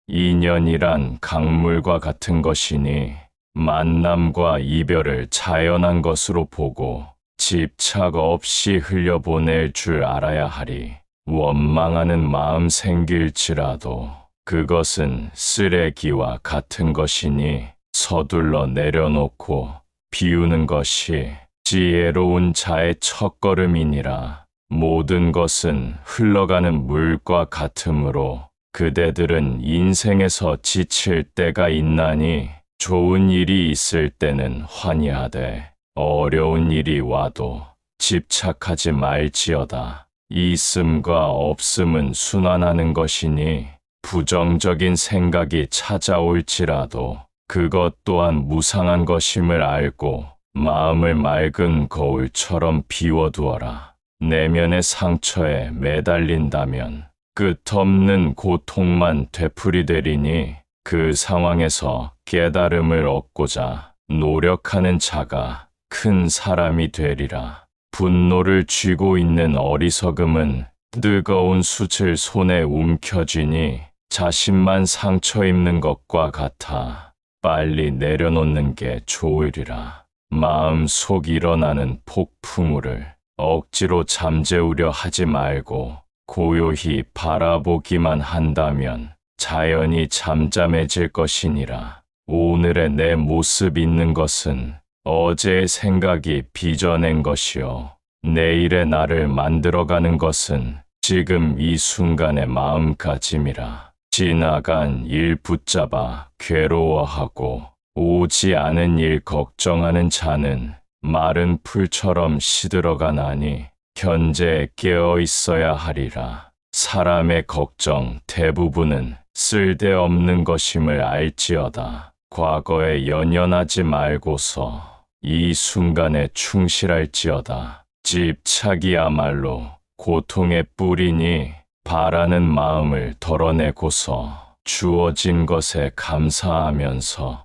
인연이란 강물과 같은 것이니 만남과 이별을 자연한 것으로 보고 집착 없이 흘려보낼 줄 알아야 하리. 원망하는 마음 생길지라도 그것은 쓰레기와 같은 것이니 서둘러 내려놓고 비우는 것이 지혜로운 자의 첫걸음이니라. 모든 것은 흘러가는 물과 같으므로 그대들은 인생에서 지칠 때가 있나니 좋은 일이 있을 때는 환희하되 어려운 일이 와도 집착하지 말지어다. 있음과 없음은 순환하는 것이니 부정적인 생각이 찾아올지라도 그것 또한 무상한 것임을 알고 마음을 맑은 거울처럼 비워두어라. 내면의 상처에 매달린다면 끝없는 고통만 되풀이되리니 그 상황에서 깨달음을 얻고자 노력하는 자가 큰 사람이 되리라. 분노를 쥐고 있는 어리석음은 뜨거운 숯을 손에 움켜쥐니 자신만 상처 입는 것과 같아 빨리 내려놓는 게 좋으리라. 마음속 일어나는 폭풍우를 억지로 잠재우려 하지 말고 고요히 바라보기만 한다면 자연히 잠잠해질 것이니라. 오늘의 내 모습 있는 것은 어제의 생각이 빚어낸 것이요. 내일의 나를 만들어가는 것은 지금 이 순간의 마음가짐이라. 지나간 일 붙잡아 괴로워하고 오지 않은 일 걱정하는 자는 마른 풀처럼 시들어가나니 현재에 깨어 있어야 하리라. 사람의 걱정 대부분은 쓸데없는 것임을 알지어다. 과거에 연연하지 말고서 이 순간에 충실할지어다. 집착이야말로 고통의 뿌리니 바라는 마음을 덜어내고서 주어진 것에 감사하면서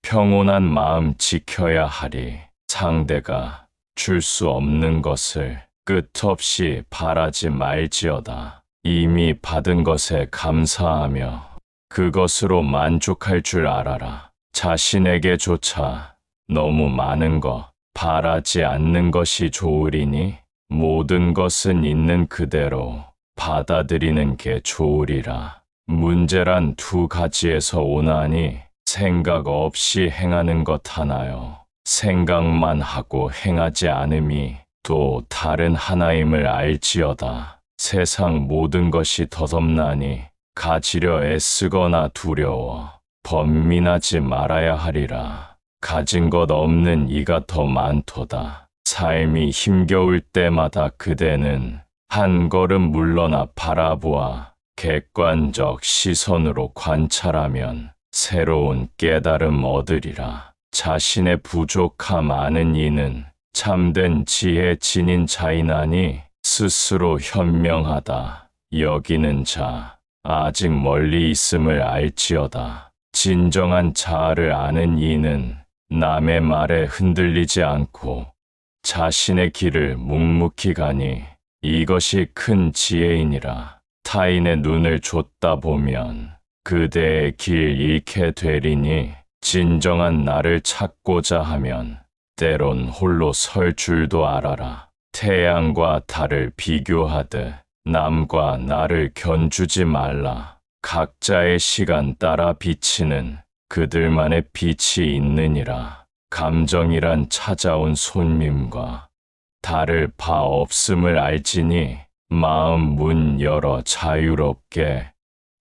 평온한 마음 지켜야 하리. 상대가 줄 수 없는 것을 끝없이 바라지 말지어다. 이미 받은 것에 감사하며 그것으로 만족할 줄 알아라. 자신에게조차 너무 많은 것 바라지 않는 것이 좋으리니 모든 것은 있는 그대로 받아들이는 게 좋으리라. 문제란 두 가지에서 오나니 생각 없이 행하는 것 하나요. 생각만 하고 행하지 않음이 또 다른 하나임을 알지어다. 세상 모든 것이 덧없나니 가지려 애쓰거나 두려워 번민하지 말아야 하리라. 가진 것 없는 이가 더 많도다. 삶이 힘겨울 때마다 그대는 한 걸음 물러나 바라보아 객관적 시선으로 관찰하면 새로운 깨달음 얻으리라. 자신의 부족함 아는 이는 참된 지혜 지닌 자이나니 스스로 현명하다 여기는 자 아직 멀리 있음을 알지어다. 진정한 자아를 아는 이는 남의 말에 흔들리지 않고 자신의 길을 묵묵히 가니 이것이 큰 지혜이니라. 타인의 눈을 좇다 보면 그대의 길 잃게 되리니 진정한 나를 찾고자 하면 때론 홀로 설 줄도 알아라. 태양과 달을 비교하듯 남과 나를 견주지 말라. 각자의 시간 따라 비치는 그들만의 빛이 있느니라. 감정이란 찾아온 손님과 다를 바 없음을 알지니 마음 문 열어 자유롭게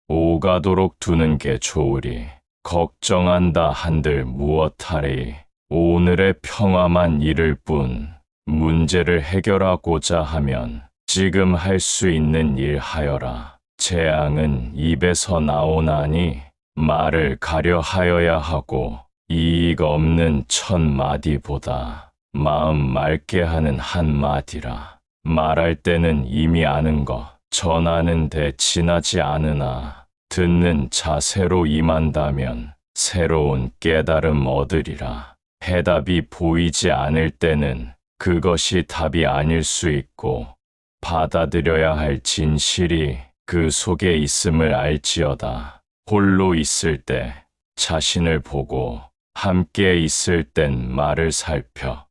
오가도록 두는 게 좋으리. 걱정한다 한들 무엇하리. 오늘의 평화만 이를 뿐 문제를 해결하고자 하면 지금 할 수 있는 일 하여라. 재앙은 입에서 나오나니 말을 가려 하여야 하고 이익 없는 천 마디보다 마음 맑게 하는 한 마디라. 말할 때는 이미 아는 것 전하는데 지나지 않으나 듣는 자세로 임한다면 새로운 깨달음 얻으리라. 해답이 보이지 않을 때는 그것이 답이 아닐 수 있고 받아들여야 할 진실이 그 속에 있음을 알지어다. 홀로 있을 때 자신을 보고 함께 있을 땐 말을 살펴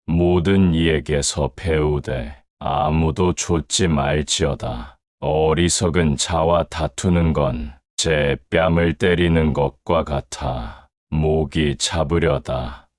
모든 이에게서 배우되 아무도 좇지 말지어다. 어리석은 자와 다투는 건 제 뺨을 때리는 것과 같아 목이 잡으려다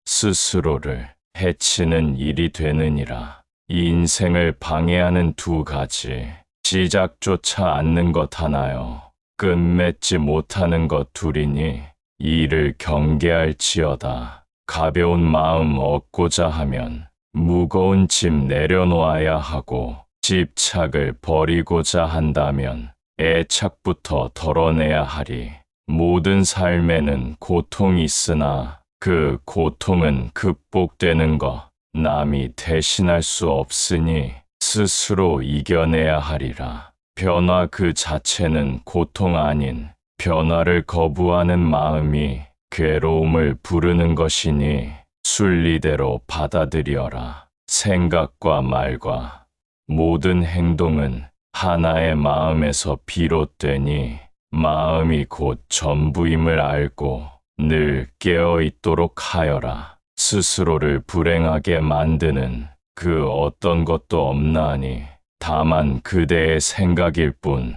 스스로를 해치는 일이 되느니라. 인생을 방해하는 두 가지, 시작조차 않는 것 하나요. 끝맺지 못하는 것 둘이니 이를 경계할지어다. 가벼운 마음 얻고자 하면 무거운 짐 내려놓아야 하고 집착을 버리고자 한다면 애착부터 덜어내야 하리. 모든 삶에는 고통이 있으나 그 고통은 극복되는 것, 남이 대신할 수 없으니 스스로 이겨내야 하리라. 변화 그 자체는 고통 아닌 변화를 거부하는 마음이 괴로움을 부르는 것이니 순리대로 받아들여라. 생각과 말과 모든 행동은 하나의 마음에서 비롯되니 마음이 곧 전부임을 알고 늘 깨어있도록 하여라. 스스로를 불행하게 만드는 그 어떤 것도 없나니 다만 그대의 생각일 뿐.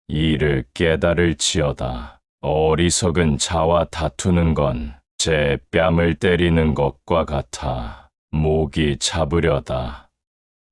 이를 깨달을지어다. 어리석은 자와 다투는 건 제 뺨을 때리는 것과 같아 목이 잡으려다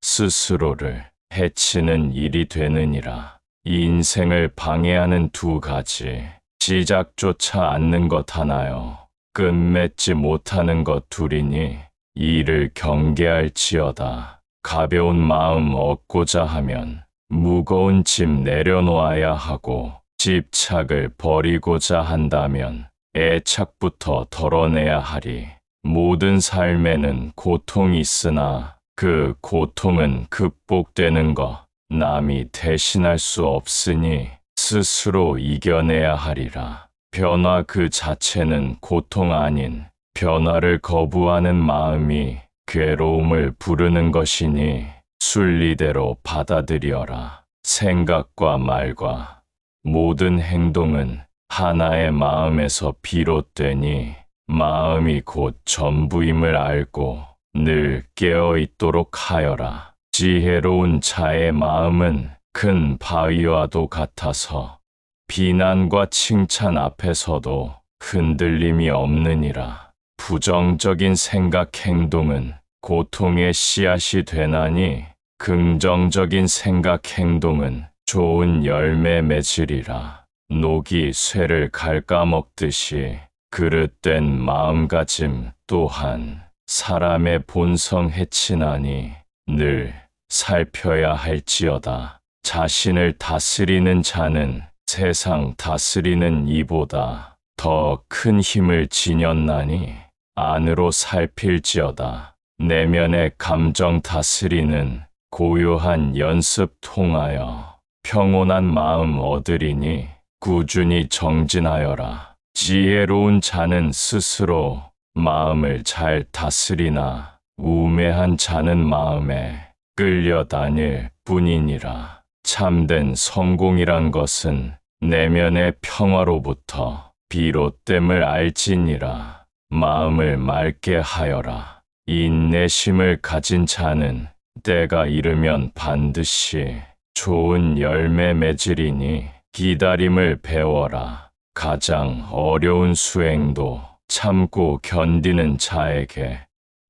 스스로를 해치는 일이 되느니라. 인생을 방해하는 두 가지, 시작조차 않는 것 하나요. 끝맺지 못하는 것 둘이니 이를 경계할지어다. 가벼운 마음 얻고자 하면 무거운 짐 내려놓아야 하고 집착을 버리고자 한다면 애착부터 덜어내야 하리. 모든 삶에는 고통이 있으나 그 고통은 극복되는 것, 남이 대신할 수 없으니 스스로 이겨내야 하리라. 변화 그 자체는 고통 아닌 변화를 거부하는 마음이 괴로움을 부르는 것이니 순리대로 받아들여라. 생각과 말과 모든 행동은 하나의 마음에서 비롯되니 마음이 곧 전부임을 알고 늘 깨어있도록 하여라. 지혜로운 자의 마음은 큰 바위와도 같아서 비난과 칭찬 앞에서도 흔들림이 없느니라. 부정적인 생각 행동은 고통의 씨앗이 되나니 긍정적인 생각 행동은 좋은 열매 맺으리라. 녹이 쇠를 갉아먹듯이 그릇된 마음가짐 또한 사람의 본성 해치나니 늘 살펴야 할지어다. 자신을 다스리는 자는 세상 다스리는 이보다 더 큰 힘을 지녔나니 안으로 살필지어다. 내면의 감정 다스리는 고요한 연습 통하여 평온한 마음 얻으리니 꾸준히 정진하여라. 지혜로운 자는 스스로 마음을 잘 다스리나 우매한 자는 마음에 끌려다닐 뿐이니라. 참된 성공이란 것은 내면의 평화로부터 비롯됨을 알지니라. 마음을 맑게 하여라. 인내심을 가진 자는 때가 이르면 반드시 좋은 열매 맺으리니 기다림을 배워라. 가장 어려운 수행도 참고 견디는 자에게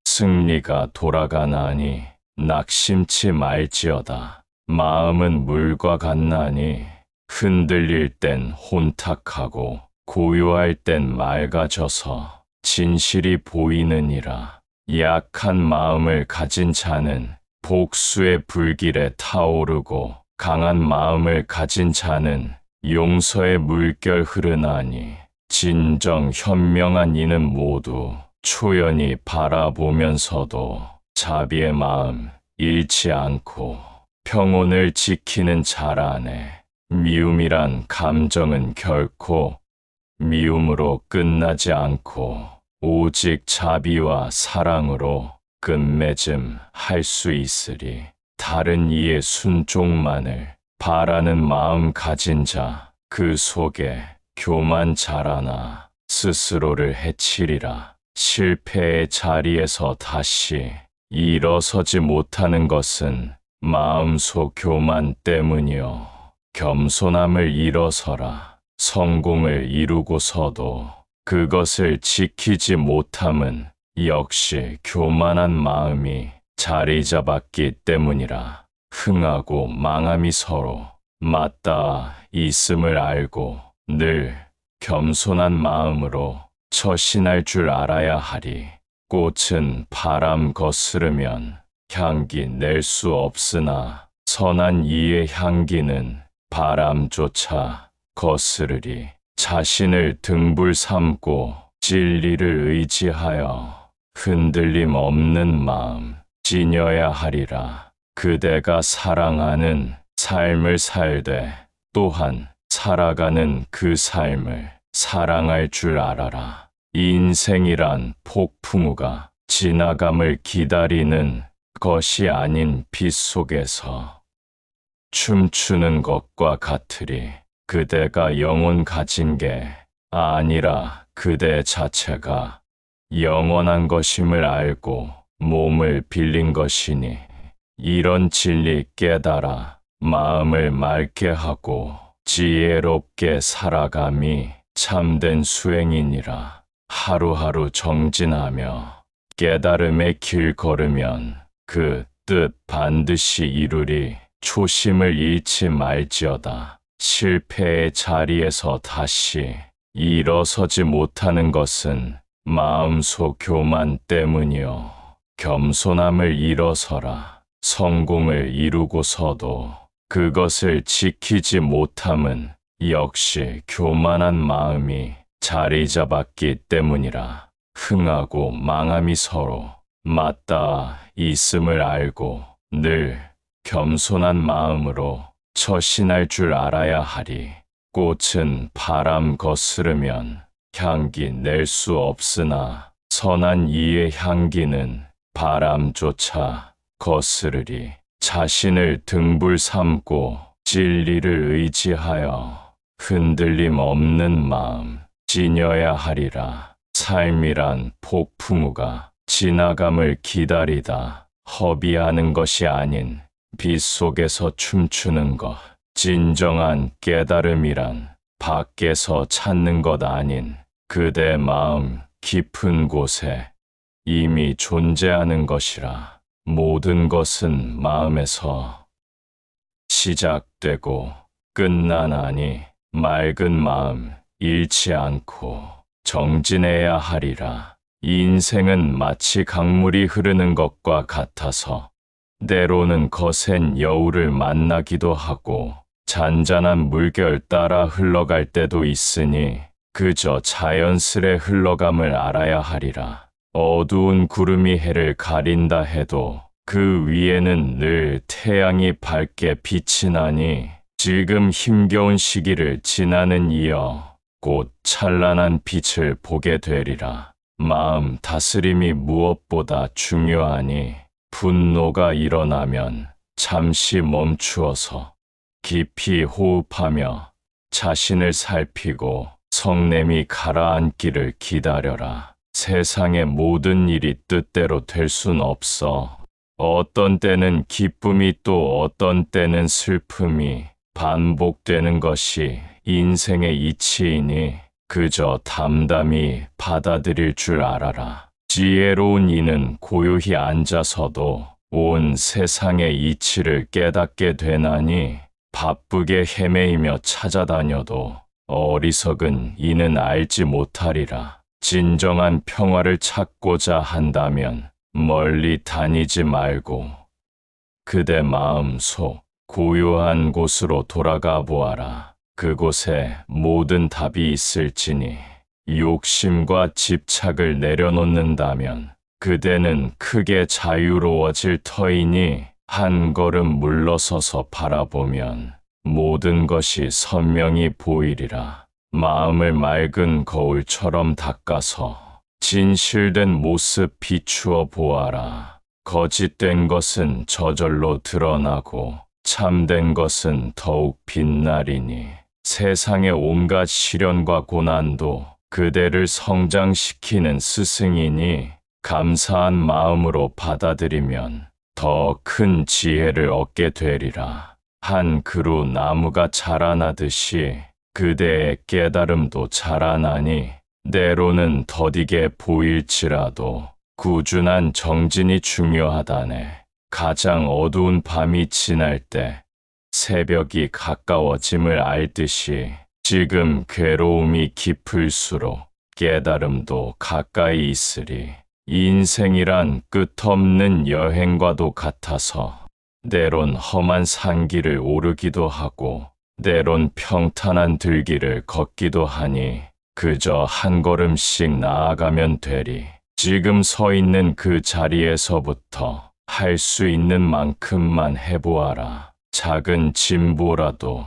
승리가 돌아가나니 낙심치 말지어다. 마음은 물과 같나니 흔들릴 땐 혼탁하고 고요할 땐 맑아져서 진실이 보이느니라. 약한 마음을 가진 자는 복수의 불길에 타오르고 강한 마음을 가진 자는 용서의 물결 흐르나니 진정 현명한 이는 모두 초연히 바라보면서도 자비의 마음 잃지 않고 평온을 지키는 자라네. 미움이란 감정은 결코 미움으로 끝나지 않고 오직 자비와 사랑으로 끝맺음 할 수 있으리. 다른 이의 순종만을 바라는 마음 가진 자, 그 속에 교만 잘하나 스스로를 해치리라. 실패의 자리에서 다시 일어서지 못하는 것은 마음속 교만 때문이요. 겸손함을 일어서라. 성공을 이루고서도 그것을 지키지 못함은 역시 교만한 마음이 자리 잡았기 때문이라. 흥하고 망함이 서로 맞닿아 있음을 알고 늘 겸손한 마음으로 처신할 줄 알아야 하리. 꽃은 바람 거스르면 향기 낼 수 없으나 선한 이의 향기는 바람조차 거스르리. 자신을 등불 삼고 진리를 의지하여 흔들림 없는 마음 지녀야 하리라. 그대가 사랑하는 삶을 살되 또한 살아가는 그 삶을 사랑할 줄 알아라. 인생이란 폭풍우가 지나감을 기다리는 것이 아닌 빛 속에서 춤추는 것과 같으리. 그대가 영혼 가진 게 아니라 그대 자체가 영원한 것임을 알고 몸을 빌린 것이니 이런 진리 깨달아 마음을 맑게 하고 지혜롭게 살아감이 참된 수행이니라. 하루하루 정진하며 깨달음의 길 걸으면 그 뜻 반드시 이루리. 초심을 잃지 말지어다. 실패의 자리에서 다시 일어서지 못하는 것은 마음속 교만 때문이요. 겸손함을 일어서라. 성공을 이루고서도 그것을 지키지 못함은 역시 교만한 마음이 자리 잡았기 때문이라. 흥하고 망함이 서로 맞닿아 있음을 알고 늘 겸손한 마음으로 처신할 줄 알아야 하리. 꽃은 바람 거스르면 향기 낼 수 없으나 선한 이의 향기는 바람조차 거스르리. 자신을 등불 삼고 진리를 의지하여 흔들림 없는 마음 지녀야 하리라. 삶이란 폭풍우가 지나감을 기다리다 허비하는 것이 아닌 빛 속에서 춤추는 것. 진정한 깨달음이란 밖에서 찾는 것 아닌 그대 마음 깊은 곳에 이미 존재하는 것이라. 모든 것은 마음에서 시작되고 끝나나니 맑은 마음 잃지 않고 정진해야 하리라. 인생은 마치 강물이 흐르는 것과 같아서 때로는 거센 여울을 만나기도 하고 잔잔한 물결 따라 흘러갈 때도 있으니 그저 자연스레 흘러감을 알아야 하리라. 어두운 구름이 해를 가린다 해도 그 위에는 늘 태양이 밝게 빛이 나니 지금 힘겨운 시기를 지나는 이어 곧 찬란한 빛을 보게 되리라. 마음 다스림이 무엇보다 중요하니 분노가 일어나면 잠시 멈추어서 깊이 호흡하며 자신을 살피고 성냄이 가라앉기를 기다려라. 세상의 모든 일이 뜻대로 될 순 없어. 어떤 때는 기쁨이 또 어떤 때는 슬픔이 반복되는 것이 인생의 이치이니 그저 담담히 받아들일 줄 알아라. 지혜로운 이는 고요히 앉아서도 온 세상의 이치를 깨닫게 되나니 바쁘게 헤매이며 찾아다녀도 어리석은 이는 알지 못하리라. 진정한 평화를 찾고자 한다면 멀리 다니지 말고 그대 마음 속 고요한 곳으로 돌아가 보아라. 그곳에 모든 답이 있을지니 욕심과 집착을 내려놓는다면 그대는 크게 자유로워질 터이니 한 걸음 물러서서 바라보면 모든 것이 선명히 보이리라. 마음을 맑은 거울처럼 닦아서 진실된 모습 비추어 보아라. 거짓된 것은 저절로 드러나고 참된 것은 더욱 빛나리니 세상의 온갖 시련과 고난도 그대를 성장시키는 스승이니 감사한 마음으로 받아들이면 더 큰 지혜를 얻게 되리라. 한 그루 나무가 자라나듯이 그대의 깨달음도 자라나니 때로는 더디게 보일지라도 꾸준한 정진이 중요하다네. 가장 어두운 밤이 지날 때 새벽이 가까워짐을 알듯이 지금 괴로움이 깊을수록 깨달음도 가까이 있으리. 인생이란 끝없는 여행과도 같아서 때론 험한 산길을 오르기도 하고 때론 평탄한 들길을 걷기도 하니 그저 한 걸음씩 나아가면 되리. 지금 서 있는 그 자리에서부터 할 수 있는 만큼만 해보아라. 작은 진보라도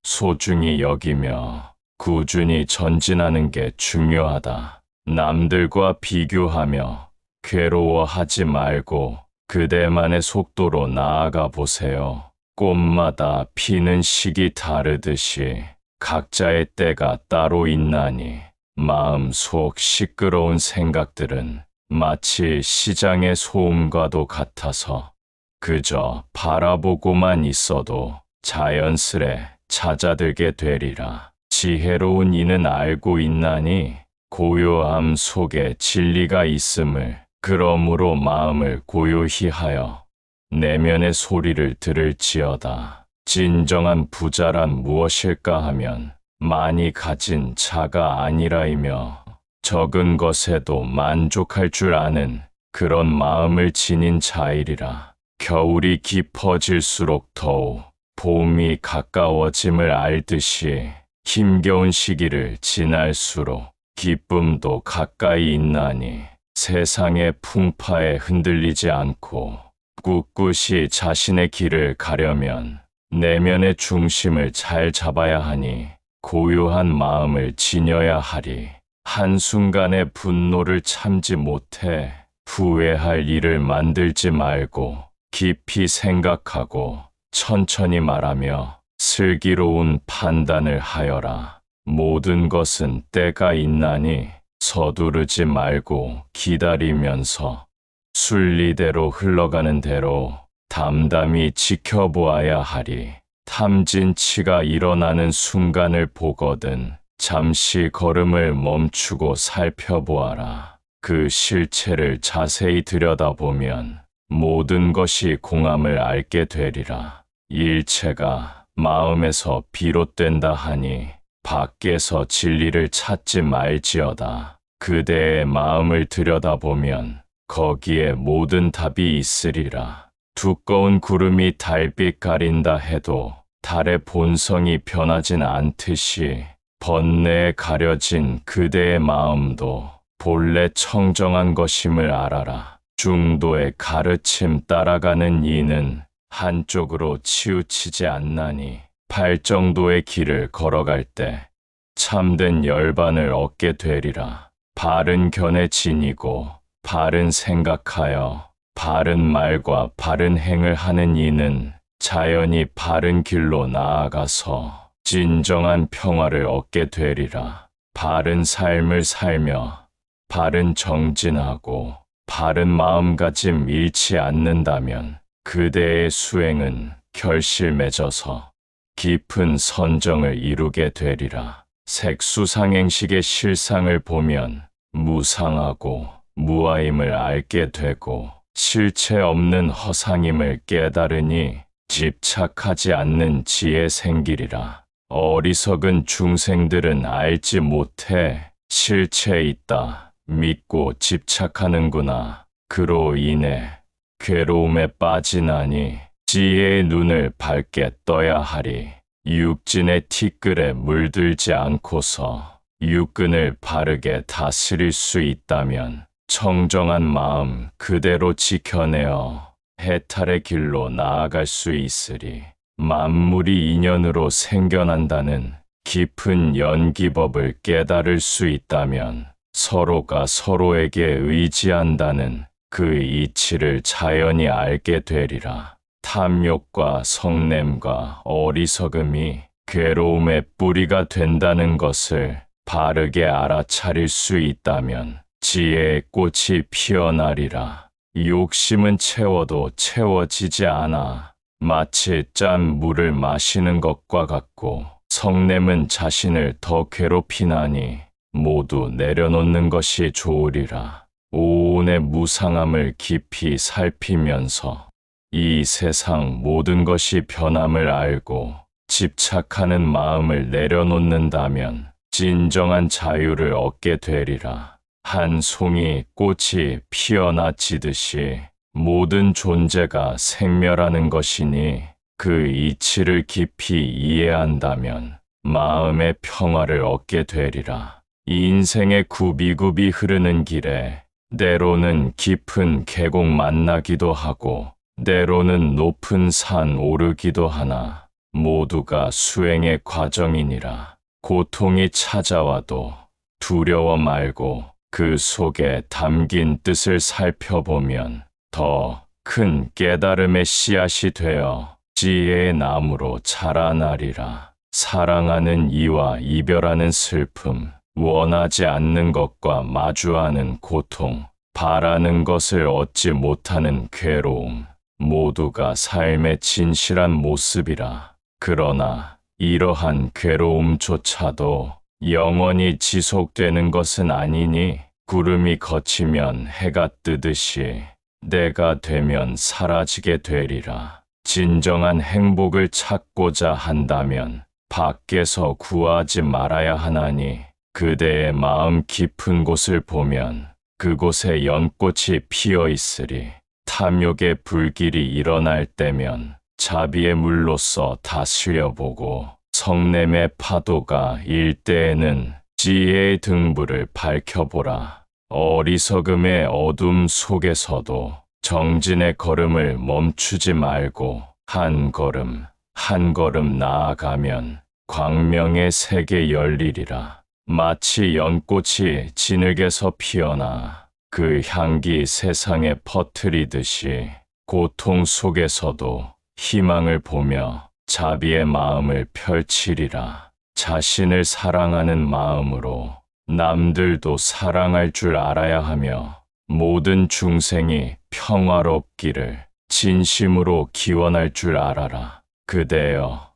소중히 여기며 꾸준히 전진하는 게 중요하다. 남들과 비교하며 괴로워하지 말고 그대만의 속도로 나아가 보세요. 꽃마다 피는 시기 다르듯이 각자의 때가 따로 있나니 마음속 시끄러운 생각들은 마치 시장의 소음과도 같아서 그저 바라보고만 있어도 자연스레 잦아들게 되리라. 지혜로운 이는 알고 있나니 고요함 속에 진리가 있음을. 그러므로 마음을 고요히 하여 내면의 소리를 들을지어다. 진정한 부자란 무엇일까 하면 많이 가진 자가 아니라이며 적은 것에도 만족할 줄 아는 그런 마음을 지닌 자이리라. 겨울이 깊어질수록 더욱 봄이 가까워짐을 알듯이 힘겨운 시기를 지날수록 기쁨도 가까이 있나니 세상의 풍파에 흔들리지 않고 꿋꿋이 자신의 길을 가려면 내면의 중심을 잘 잡아야 하니 고요한 마음을 지녀야 하리. 한순간의 분노를 참지 못해 후회할 일을 만들지 말고 깊이 생각하고 천천히 말하며 슬기로운 판단을 하여라. 모든 것은 때가 있나니 서두르지 말고 기다리면서 순리대로 흘러가는 대로 담담히 지켜보아야 하리. 탐진치가 일어나는 순간을 보거든 잠시 걸음을 멈추고 살펴보아라. 그 실체를 자세히 들여다보면 모든 것이 공함을 알게 되리라. 일체가 마음에서 비롯된다 하니 밖에서 진리를 찾지 말지어다. 그대의 마음을 들여다보면 거기에 모든 답이 있으리라. 두꺼운 구름이 달빛 가린다 해도 달의 본성이 변하진 않듯이 번뇌에 가려진 그대의 마음도 본래 청정한 것임을 알아라. 중도의 가르침 따라가는 이는 한쪽으로 치우치지 않나니 발정도의 길을 걸어갈 때 참된 열반을 얻게 되리라. 바른 견에 지니고 바른 생각하여 바른 말과 바른 행을 하는 이는 자연히 바른 길로 나아가서 진정한 평화를 얻게 되리라. 바른 삶을 살며 바른 정진하고 바른 마음가짐 잃지 않는다면 그대의 수행은 결실 맺어서 깊은 선정을 이루게 되리라. 색수상행식의 실상을 보면 무상하고 무아임을 알게 되고 실체 없는 허상임을 깨달으니 집착하지 않는 지혜 생기리라. 어리석은 중생들은 알지 못해 실체 있다 믿고 집착하는구나. 그로 인해 괴로움에 빠지나니 지혜의 눈을 밝게 떠야 하리. 육진의 티끌에 물들지 않고서 육근을 바르게 다스릴 수 있다면 청정한 마음 그대로 지켜내어 해탈의 길로 나아갈 수 있으리. 만물이 인연으로 생겨난다는 깊은 연기법을 깨달을 수 있다면 서로가 서로에게 의지한다는 그 이치를 자연히 알게 되리라. 탐욕과 성냄과 어리석음이 괴로움의 뿌리가 된다는 것을 바르게 알아차릴 수 있다면 지혜의 꽃이 피어나리라. 욕심은 채워도 채워지지 않아. 마치 짠 물을 마시는 것과 같고, 성냄은 자신을 더 괴롭히나니 모두 내려놓는 것이 좋으리라. 오온의 무상함을 깊이 살피면서 이 세상 모든 것이 변함을 알고 집착하는 마음을 내려놓는다면 진정한 자유를 얻게 되리라. 한 송이 꽃이 피어나지듯이 모든 존재가 생멸하는 것이니 그 이치를 깊이 이해한다면 마음의 평화를 얻게 되리라. 인생의 굽이굽이 흐르는 길에 때로는 깊은 계곡 만나기도 하고 때로는 높은 산 오르기도 하나 모두가 수행의 과정이니라. 고통이 찾아와도 두려워 말고 그 속에 담긴 뜻을 살펴보면 더 큰 깨달음의 씨앗이 되어 지혜의 나무로 자라나리라. 사랑하는 이와 이별하는 슬픔, 원하지 않는 것과 마주하는 고통, 바라는 것을 얻지 못하는 괴로움, 모두가 삶의 진실한 모습이라. 그러나 이러한 괴로움조차도 영원히 지속되는 것은 아니니 구름이 걷히면 해가 뜨듯이 내가 되면 사라지게 되리라. 진정한 행복을 찾고자 한다면 밖에서 구하지 말아야 하나니 그대의 마음 깊은 곳을 보면 그곳에 연꽃이 피어 있으리. 탐욕의 불길이 일어날 때면 자비의 물로써 다스려보고 성냄의 파도가 일 때에는 지혜의 등불을 밝혀보라. 어리석음의 어둠 속에서도 정진의 걸음을 멈추지 말고 한 걸음 한 걸음 나아가면 광명의 세계 열리리라. 마치 연꽃이 진흙에서 피어나 그 향기 세상에 퍼뜨리듯이 고통 속에서도 희망을 보며 자비의 마음을 펼치리라. 자신을 사랑하는 마음으로 남들도 사랑할 줄 알아야 하며 모든 중생이 평화롭기를 진심으로 기원할 줄 알아라. 그대여,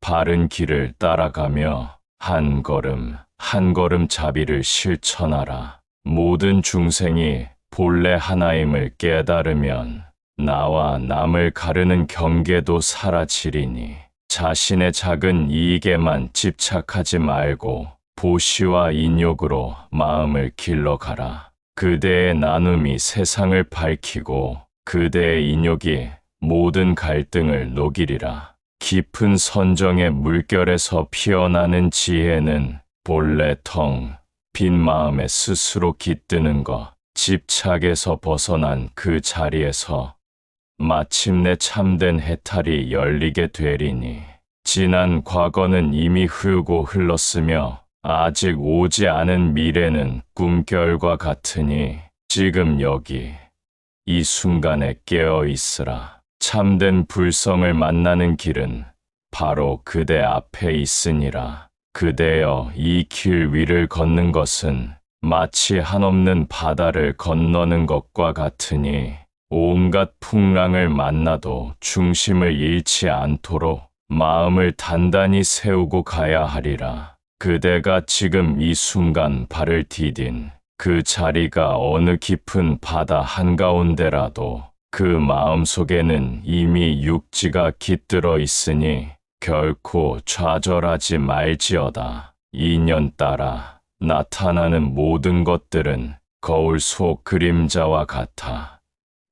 바른 길을 따라가며 한 걸음 한 걸음 자비를 실천하라. 모든 중생이 본래 하나임을 깨달으면 나와 남을 가르는 경계도 사라지리니 자신의 작은 이익에만 집착하지 말고 보시와 인욕으로 마음을 길러가라. 그대의 나눔이 세상을 밝히고 그대의 인욕이 모든 갈등을 녹이리라. 깊은 선정의 물결에서 피어나는 지혜는 본래 텅 빈 마음에 스스로 깃드는 것, 집착에서 벗어난 그 자리에서 마침내 참된 해탈이 열리게 되리니 지난 과거는 이미 흐르고 흘렀으며 아직 오지 않은 미래는 꿈결과 같으니 지금 여기 이 순간에 깨어 있으라. 참된 불성을 만나는 길은 바로 그대 앞에 있으니라. 그대여, 이 길 위를 걷는 것은 마치 한없는 바다를 건너는 것과 같으니 온갖 풍랑을 만나도 중심을 잃지 않도록 마음을 단단히 세우고 가야 하리라. 그대가 지금 이 순간 발을 디딘 그 자리가 어느 깊은 바다 한가운데라도 그 마음속에는 이미 육지가 깃들어 있으니 결코 좌절하지 말지어다. 인연 따라 나타나는 모든 것들은 거울 속 그림자와 같아.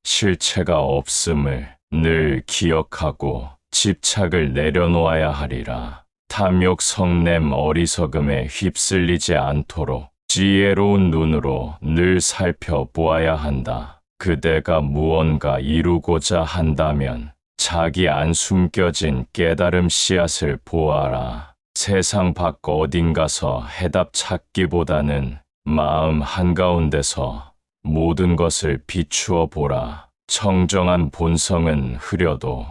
실체가 없음을 늘 기억하고 집착을 내려놓아야 하리라. 탐욕, 성냄, 어리석음에 휩쓸리지 않도록 지혜로운 눈으로 늘 살펴보아야 한다. 그대가 무언가 이루고자 한다면 자기 안 숨겨진 깨달음 씨앗을 보아라. 세상 밖 어딘가서 해답 찾기보다는 마음 한가운데서 모든 것을 비추어 보라. 청정한 본성은 흐려도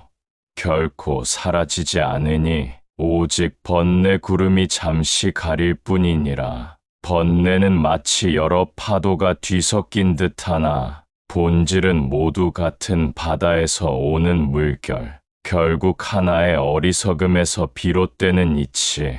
결코 사라지지 않으니 오직 번뇌 구름이 잠시 가릴 뿐이니라. 번뇌는 마치 여러 파도가 뒤섞인 듯하나 본질은 모두 같은 바다에서 오는 물결. 결국 하나의 어리석음에서 비롯되는 이치.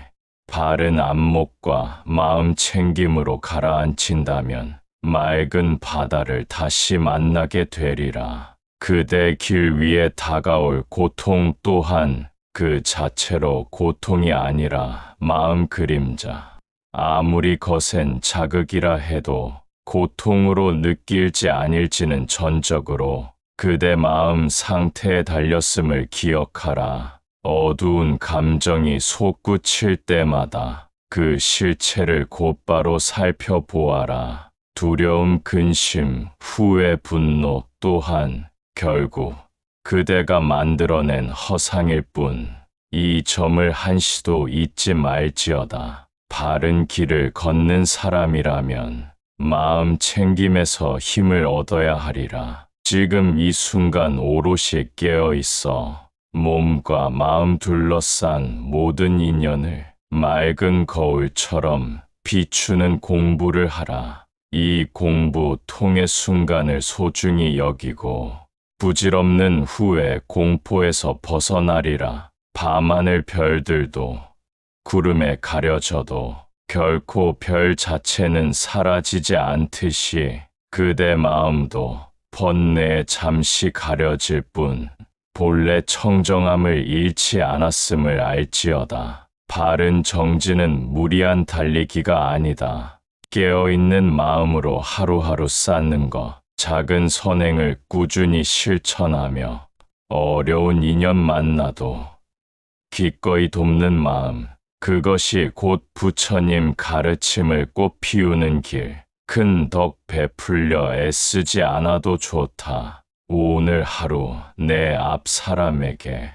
바른 안목과 마음 챙김으로 가라앉힌다면 맑은 바다를 다시 만나게 되리라. 그대 길 위에 다가올 고통 또한 그 자체로 고통이 아니라 마음 그림자. 아무리 거센 자극이라 해도 고통으로 느낄지 아닐지는 전적으로 그대 마음 상태에 달렸음을 기억하라. 어두운 감정이 솟구칠 때마다 그 실체를 곧바로 살펴보아라. 두려움, 근심, 후회, 분노 또한 결국 그대가 만들어낸 허상일 뿐. 이 점을 한시도 잊지 말지어다. 바른 길을 걷는 사람이라면 마음 챙김에서 힘을 얻어야 하리라. 지금 이 순간 오롯이 깨어 있어 몸과 마음 둘러싼 모든 인연을 맑은 거울처럼 비추는 공부를 하라. 이 공부 통해 순간을 소중히 여기고 부질없는 후회, 공포에서 벗어나리라. 밤하늘 별들도 구름에 가려져도 결코 별 자체는 사라지지 않듯이 그대 마음도 번뇌에 잠시 가려질 뿐 본래 청정함을 잃지 않았음을 알지어다. 바른 정진은 무리한 달리기가 아니다. 깨어있는 마음으로 하루하루 쌓는 것, 작은 선행을 꾸준히 실천하며 어려운 인연 만나도 기꺼이 돕는 마음, 그것이 곧 부처님 가르침을 꽃 피우는 길. 큰 덕 베풀려 애쓰지 않아도 좋다. 오늘 하루 내 앞 사람에게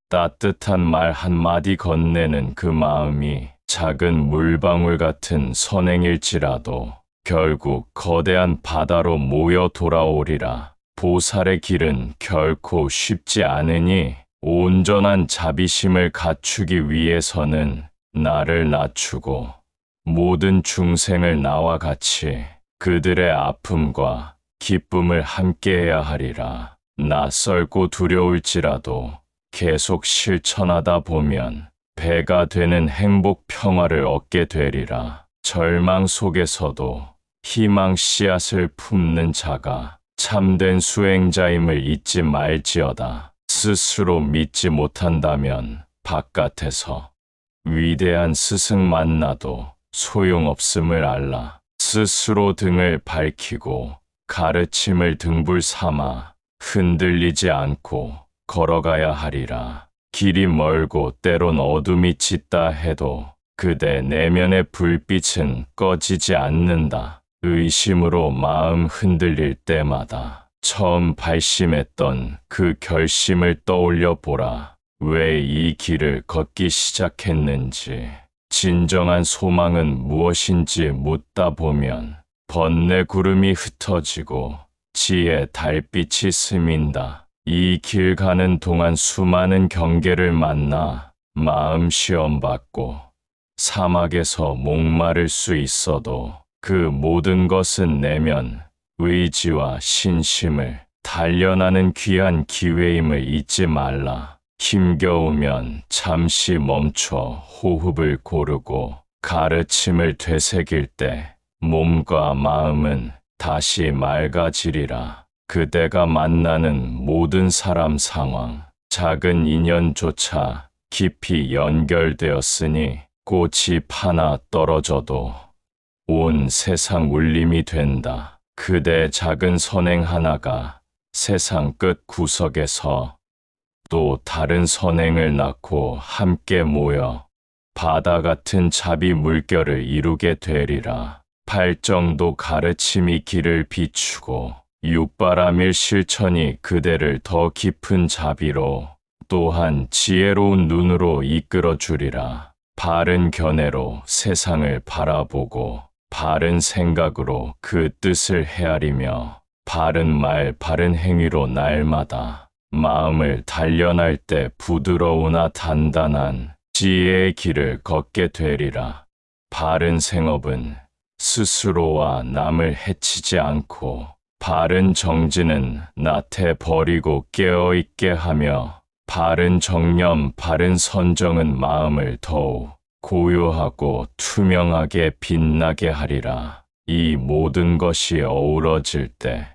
따뜻한 말 한마디 건네는 그 마음이 작은 물방울 같은 선행일지라도 결국 거대한 바다로 모여 돌아오리라. 보살의 길은 결코 쉽지 않으니 온전한 자비심을 갖추기 위해서는 나를 낮추고 모든 중생을 나와 같이 그들의 아픔과 기쁨을 함께해야 하리라. 낯설고 두려울지라도 계속 실천하다 보면 배가 되는 행복 평화를 얻게 되리라. 절망 속에서도 희망 씨앗을 품는 자가 참된 수행자임을 잊지 말지어다. 스스로 믿지 못한다면 바깥에서 위대한 스승 만나도 소용없음을 알라. 스스로 등을 밝히고 가르침을 등불 삼아 흔들리지 않고 걸어가야 하리라. 길이 멀고 때론 어둠이 짙다 해도 그대 내면의 불빛은 꺼지지 않는다. 의심으로 마음 흔들릴 때마다 처음 발심했던 그 결심을 떠올려 보라. 왜 이 길을 걷기 시작했는지, 진정한 소망은 무엇인지 묻다 보면 번뇌 구름이 흩어지고 지혜 달빛이 스민다. 이 길 가는 동안 수많은 경계를 만나 마음 시험받고 사막에서 목마를 수 있어도 그 모든 것은 내면 의지와 신심을 단련하는 귀한 기회임을 잊지 말라. 힘겨우면 잠시 멈춰 호흡을 고르고 가르침을 되새길 때 몸과 마음은 다시 맑아지리라. 그대가 만나는 모든 사람 상황, 작은 인연조차 깊이 연결되었으니 꽃이 파나 떨어져도 온 세상 울림이 된다. 그대 작은 선행 하나가 세상 끝 구석에서 또 다른 선행을 낳고 함께 모여 바다 같은 자비 물결을 이루게 되리라. 팔정도 가르침이 길을 비추고 육바람일 실천이 그대를 더 깊은 자비로 또한 지혜로운 눈으로 이끌어 주리라. 바른 견해로 세상을 바라보고 바른 생각으로 그 뜻을 헤아리며 바른 말 바른 행위로 날마다 마음을 단련할 때 부드러우나 단단한 지혜의 길을 걷게 되리라. 바른 생업은 스스로와 남을 해치지 않고, 바른 정진은 나태 버리고 깨어있게 하며, 바른 정념, 바른 선정은 마음을 더욱 고요하고 투명하게 빛나게 하리라. 이 모든 것이 어우러질 때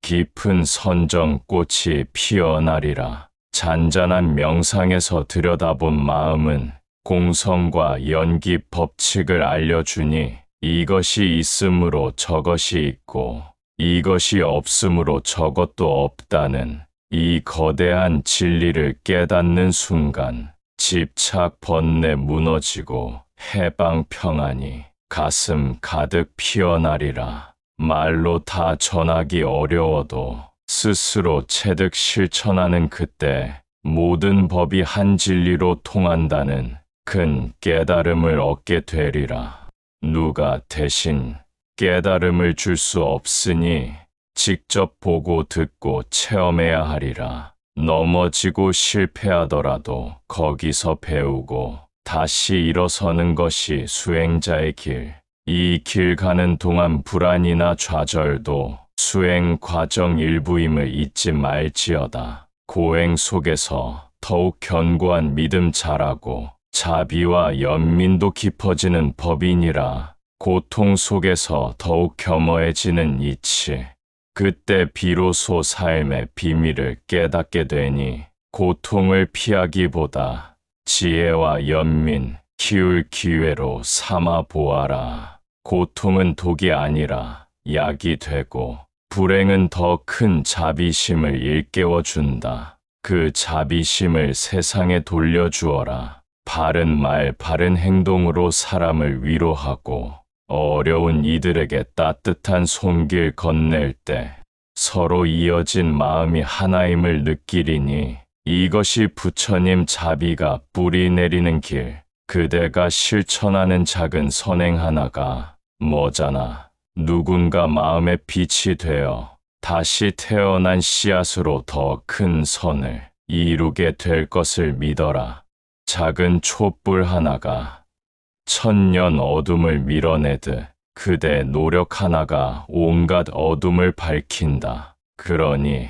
깊은 선정꽃이 피어나리라. 잔잔한 명상에서 들여다본 마음은 공성과 연기 법칙을 알려주니, 이것이 있으므로 저것이 있고 이것이 없으므로 저것도 없다는 이 거대한 진리를 깨닫는 순간, 집착 번뇌 무너지고 해방 평안이 가슴 가득 피어나리라. 말로 다 전하기 어려워도 스스로 체득 실천하는 그때 모든 법이 한 진리로 통한다는 큰 깨달음을 얻게 되리라. 누가 대신 깨달음을 줄 수 없으니 직접 보고 듣고 체험해야 하리라. 넘어지고 실패하더라도 거기서 배우고 다시 일어서는 것이 수행자의 길. 이 길 가는 동안 불안이나 좌절도 수행 과정 일부임을 잊지 말지어다. 고행 속에서 더욱 견고한 믿음 자라고 자비와 연민도 깊어지는 법이니라. 고통 속에서 더욱 겸허해지는 이치. 그때 비로소 삶의 비밀을 깨닫게 되니, 고통을 피하기보다 지혜와 연민 키울 기회로 삼아 보아라. 고통은 독이 아니라 약이 되고, 불행은 더 큰 자비심을 일깨워 준다. 그 자비심을 세상에 돌려주어라. 바른 말, 바른 행동으로 사람을 위로하고, 어려운 이들에게 따뜻한 손길 건넬 때 서로 이어진 마음이 하나임을 느끼리니, 이것이 부처님 자비가 뿌리 내리는 길. 그대가 실천하는 작은 선행 하나가 머잖아 누군가 마음의 빛이 되어 다시 태어난 씨앗으로 더 큰 선을 이루게 될 것을 믿어라. 작은 촛불 하나가 천년 어둠을 밀어내듯 그대 노력 하나가 온갖 어둠을 밝힌다. 그러니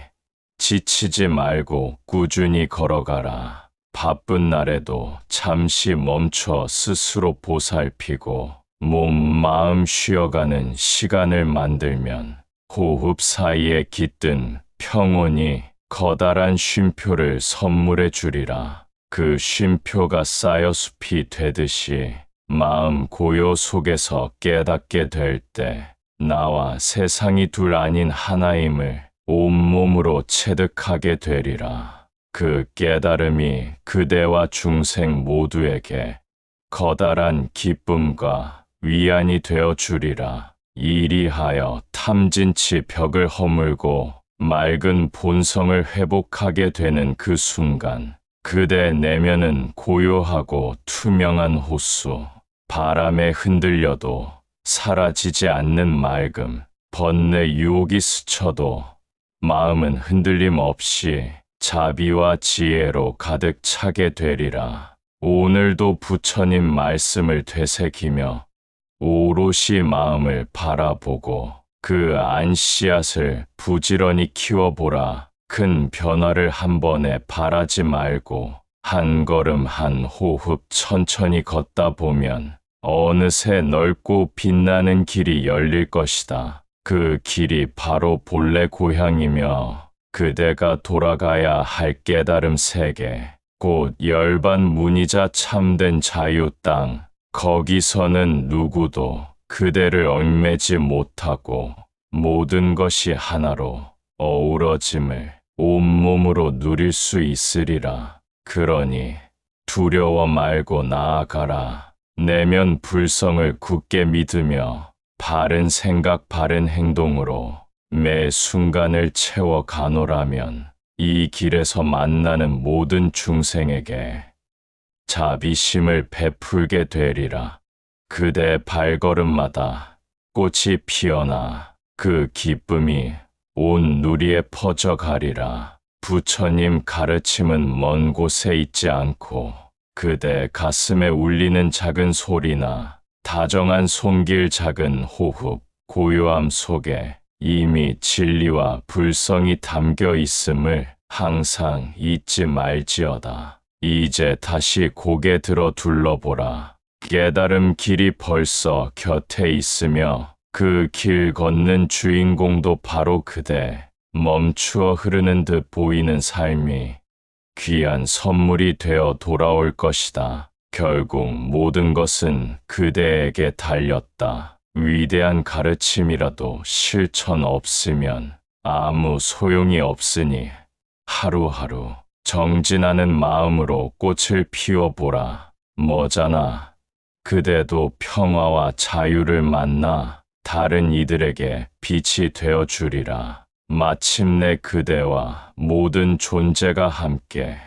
지치지 말고 꾸준히 걸어가라. 바쁜 날에도 잠시 멈춰 스스로 보살피고 몸, 마음 쉬어가는 시간을 만들면 호흡 사이에 깃든 평온이 커다란 쉼표를 선물해 주리라. 그 쉼표가 쌓여 숲이 되듯이 마음 고요 속에서 깨닫게 될 때 나와 세상이 둘 아닌 하나임을 온몸으로 체득하게 되리라. 그 깨달음이 그대와 중생 모두에게 커다란 기쁨과 위안이 되어 주리라. 이리하여 탐진치 벽을 허물고 맑은 본성을 회복하게 되는 그 순간, 그대 내면은 고요하고 투명한 호수, 바람에 흔들려도 사라지지 않는 맑음, 번뇌 유혹이 스쳐도 마음은 흔들림 없이 자비와 지혜로 가득 차게 되리라. 오늘도 부처님 말씀을 되새기며 오롯이 마음을 바라보고 그 안 씨앗을 부지런히 키워보라. 큰 변화를 한 번에 바라지 말고 한 걸음 한 호흡 천천히 걷다 보면 어느새 넓고 빛나는 길이 열릴 것이다. 그 길이 바로 본래 고향이며 그대가 돌아가야 할 깨달음 세계, 곧 열반 문이자 참된 자유 땅. 거기서는 누구도 그대를 얽매지 못하고 모든 것이 하나로 어우러짐을 온몸으로 누릴 수 있으리라. 그러니 두려워 말고 나아가라. 내면 불성을 굳게 믿으며 바른 생각 바른 행동으로 매 순간을 채워 가노라면 이 길에서 만나는 모든 중생에게 자비심을 베풀게 되리라. 그대 발걸음마다 꽃이 피어나 그 기쁨이 온 누리에 퍼져가리라. 부처님 가르침은 먼 곳에 있지 않고 그대 가슴에 울리는 작은 소리나 다정한 손길, 작은 호흡, 고요함 속에 이미 진리와 불성이 담겨 있음을 항상 잊지 말지어다. 이제 다시 고개 들어 둘러보라. 깨달음 길이 벌써 곁에 있으며 그 길 걷는 주인공도 바로 그대. 멈추어 흐르는 듯 보이는 삶이 귀한 선물이 되어 돌아올 것이다. 결국 모든 것은 그대에게 달렸다. 위대한 가르침이라도 실천 없으면 아무 소용이 없으니 하루하루 정진하는 마음으로 꽃을 피워보라. 뭐잖아. 그대도 평화와 자유를 만나 다른 이들에게 빛이 되어주리라. 마침내 그대와 모든 존재가 함께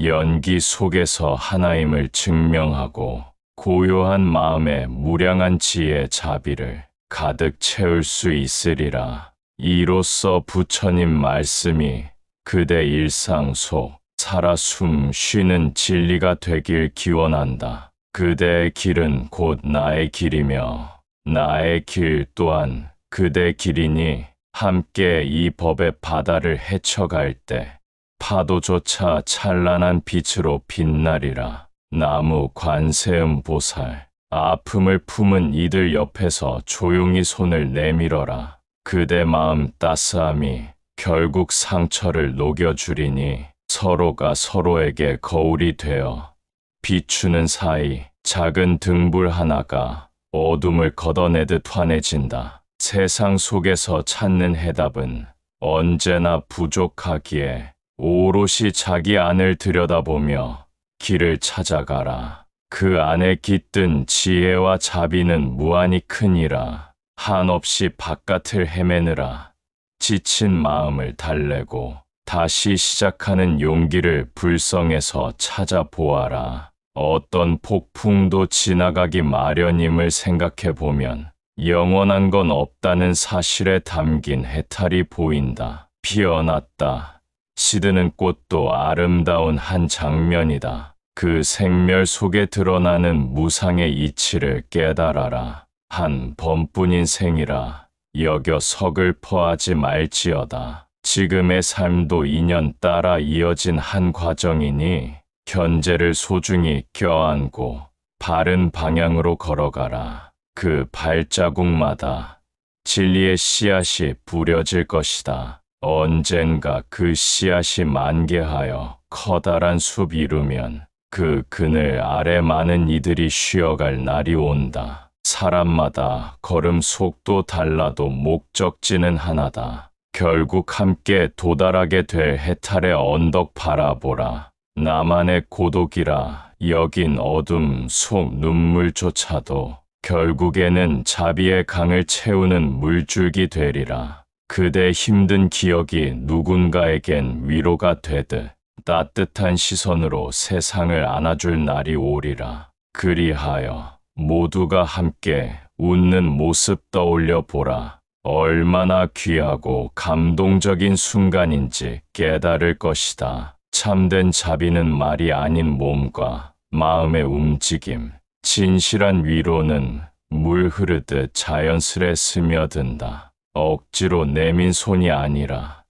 연기 속에서 하나임을 증명하고 고요한 마음에 무량한 지혜의 자비를 가득 채울 수 있으리라. 이로써 부처님 말씀이 그대 일상 속 살아 숨 쉬는 진리가 되길 기원한다. 그대의 길은 곧 나의 길이며 나의 길 또한 그대 길이니 함께 이 법의 바다를 헤쳐갈 때 파도조차 찬란한 빛으로 빛나리라. 나무 관세음 보살, 아픔을 품은 이들 옆에서 조용히 손을 내밀어라. 그대 마음 따스함이 결국 상처를 녹여주리니 서로가 서로에게 거울이 되어 비추는 사이 작은 등불 하나가 어둠을 걷어내듯 환해진다. 세상 속에서 찾는 해답은 언제나 부족하기에 오롯이 자기 안을 들여다보며 길을 찾아가라. 그 안에 깃든 지혜와 자비는 무한히 크니라. 한없이 바깥을 헤매느라 지친 마음을 달래고 다시 시작하는 용기를 불성에서 찾아보아라. 어떤 폭풍도 지나가기 마련임을 생각해보면 영원한 건 없다는 사실에 담긴 해탈이 보인다. 피어났다. 시드는 꽃도 아름다운 한 장면이다. 그 생멸 속에 드러나는 무상의 이치를 깨달아라. 한 번뿐인 생이라 여겨 서글퍼하지 말지어다. 지금의 삶도 인연 따라 이어진 한 과정이니 현재를 소중히 껴안고 바른 방향으로 걸어가라. 그 발자국마다 진리의 씨앗이 뿌려질 것이다. 언젠가 그 씨앗이 만개하여 커다란 숲 이루면 그 그늘 아래 많은 이들이 쉬어갈 날이 온다. 사람마다 걸음 속도 달라도 목적지는 하나다. 결국 함께 도달하게 될 해탈의 언덕 바라보라. 나만의 고독이라 여긴 어둠 속 눈물조차도 결국에는 자비의 강을 채우는 물줄기 되리라. 그대 힘든 기억이 누군가에겐 위로가 되듯 따뜻한 시선으로 세상을 안아줄 날이 오리라. 그리하여 모두가 함께 웃는 모습 떠올려 보라. 얼마나 귀하고 감동적인 순간인지 깨달을 것이다. 참된 자비는 말이 아닌 몸과 마음의 움직임, 진실한 위로는 물 흐르듯 자연스레 스며든다. 억지로 내민 손이 아니라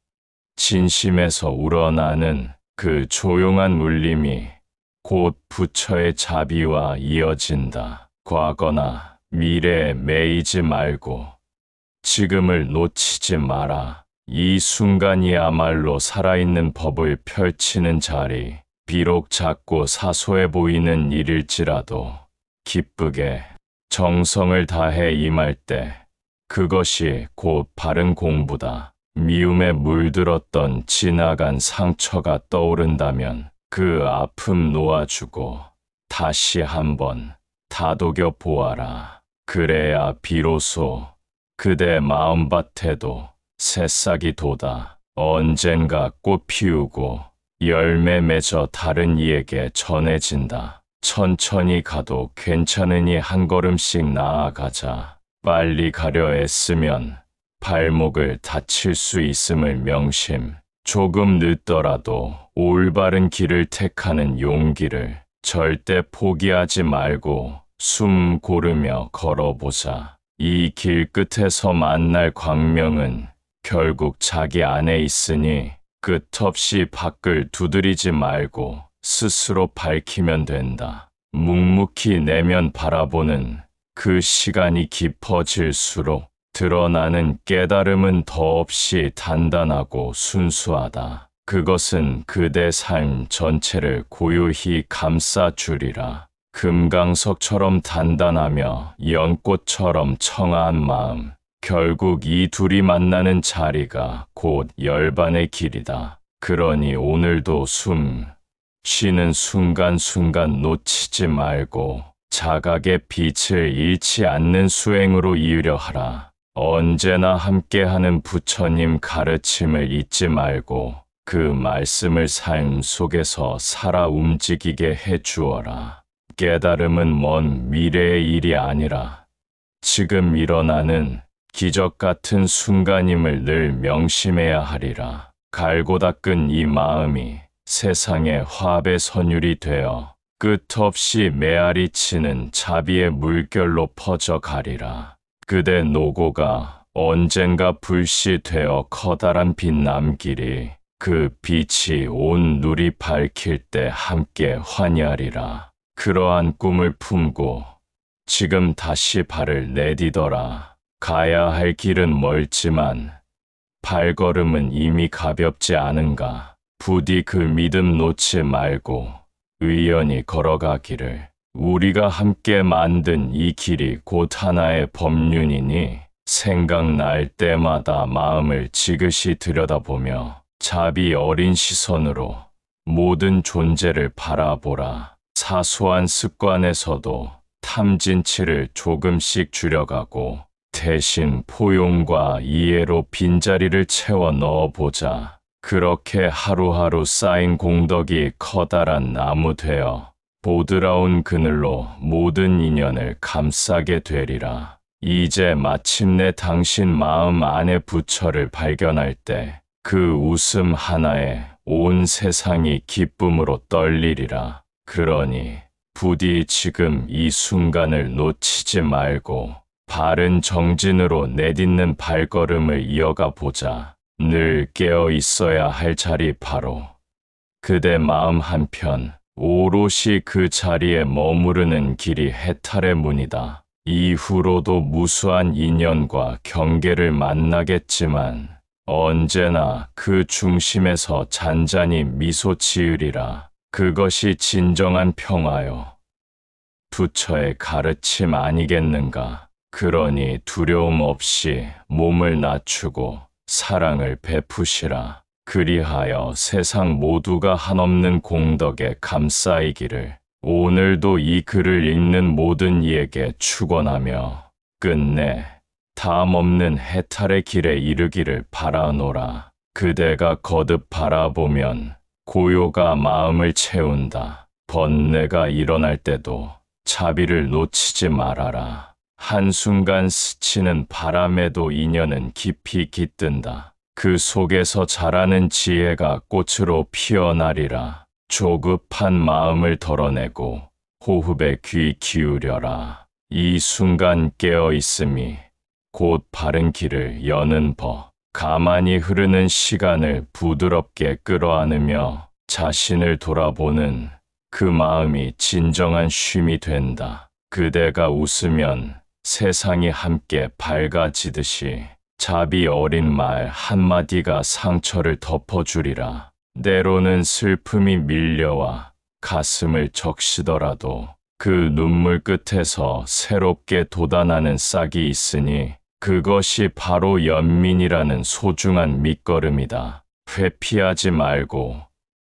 진심에서 우러나는 그 조용한 울림이 곧 부처의 자비와 이어진다. 과거나 미래에 매이지 말고 지금을 놓치지 마라. 이 순간이야말로 살아있는 법을 펼치는 자리. 비록 작고 사소해 보이는 일일지라도 기쁘게 정성을 다해 임할 때 그것이 곧 바른 공부다. 미움에 물들었던 지나간 상처가 떠오른다면 그 아픔 놓아주고 다시 한번 다독여 보아라. 그래야 비로소 그대 마음밭에도 새싹이 돋아 언젠가 꽃 피우고 열매 맺어 다른 이에게 전해진다. 천천히 가도 괜찮으니 한 걸음씩 나아가자. 빨리 가려 애쓰면 발목을 다칠 수 있음을 명심. 조금 늦더라도 올바른 길을 택하는 용기를 절대 포기하지 말고 숨 고르며 걸어보자. 이 길 끝에서 만날 광명은 결국 자기 안에 있으니 끝없이 밖을 두드리지 말고 스스로 밝히면 된다. 묵묵히 내면 바라보는 그 시간이 깊어질수록 드러나는 깨달음은 더없이 단단하고 순수하다. 그것은 그대 삶 전체를 고요히 감싸주리라. 금강석처럼 단단하며 연꽃처럼 청아한 마음. 결국 이 둘이 만나는 자리가 곧 열반의 길이다. 그러니 오늘도 숨 쉬는 순간순간 놓치지 말고 자각의 빛을 잃지 않는 수행으로 이으려 하라. 언제나 함께하는 부처님 가르침을 잊지 말고 그 말씀을 삶 속에서 살아 움직이게 해 주어라. 깨달음은 먼 미래의 일이 아니라 지금 일어나는 기적 같은 순간임을 늘 명심해야 하리라. 갈고 닦은 이 마음이 세상의 화합의 선율이 되어 끝없이 메아리 치는 자비의 물결로 퍼져 가리라. 그대 노고가 언젠가 불씨되어 커다란 빛 남기리. 그 빛이 온 누리 밝힐 때 함께 환희하리라. 그러한 꿈을 품고 지금 다시 발을 내디더라. 가야 할 길은 멀지만 발걸음은 이미 가볍지 않은가. 부디 그 믿음 놓지 말고 의연히 걸어가기를. 우리가 함께 만든 이 길이 곧 하나의 법륜이니 생각날 때마다 마음을 지그시 들여다보며 자비 어린 시선으로 모든 존재를 바라보라. 사소한 습관에서도 탐진치를 조금씩 줄여가고 대신 포용과 이해로 빈자리를 채워 넣어보자. 그렇게 하루하루 쌓인 공덕이 커다란 나무 되어 보드라운 그늘로 모든 인연을 감싸게 되리라. 이제 마침내 당신 마음 안의 부처를 발견할 때 그 웃음 하나에 온 세상이 기쁨으로 떨리리라. 그러니 부디 지금 이 순간을 놓치지 말고 바른 정진으로 내딛는 발걸음을 이어가 보자. 늘 깨어 있어야 할 자리 바로 그대 마음 한편 오롯이 그 자리에 머무르는 길이 해탈의 문이다. 이후로도 무수한 인연과 경계를 만나겠지만 언제나 그 중심에서 잔잔히 미소 지으리라. 그것이 진정한 평화요. 부처의 가르침 아니겠는가. 그러니 두려움 없이 몸을 낮추고 사랑을 베푸시라. 그리하여 세상 모두가 한없는 공덕에 감싸이기를. 오늘도 이 글을 읽는 모든 이에게 축원하며 끝내 다함없는 해탈의 길에 이르기를 바라노라. 그대가 거듭 바라보면 고요가 마음을 채운다. 번뇌가 일어날 때도 자비를 놓치지 말아라. 한순간 스치는 바람에도 인연은 깊이 깃든다. 그 속에서 자라는 지혜가 꽃으로 피어나리라. 조급한 마음을 덜어내고 호흡에 귀 기울여라. 이 순간 깨어 있음이 곧 바른 길을 여는 법. 가만히 흐르는 시간을 부드럽게 끌어안으며 자신을 돌아보는 그 마음이 진정한 쉼이 된다. 그대가 웃으면 세상이 함께 밝아지듯이 자비 어린 말 한마디가 상처를 덮어주리라. 때로는 슬픔이 밀려와 가슴을 적시더라도 그 눈물 끝에서 새롭게 돋아나는 싹이 있으니 그것이 바로 연민이라는 소중한 밑거름이다. 회피하지 말고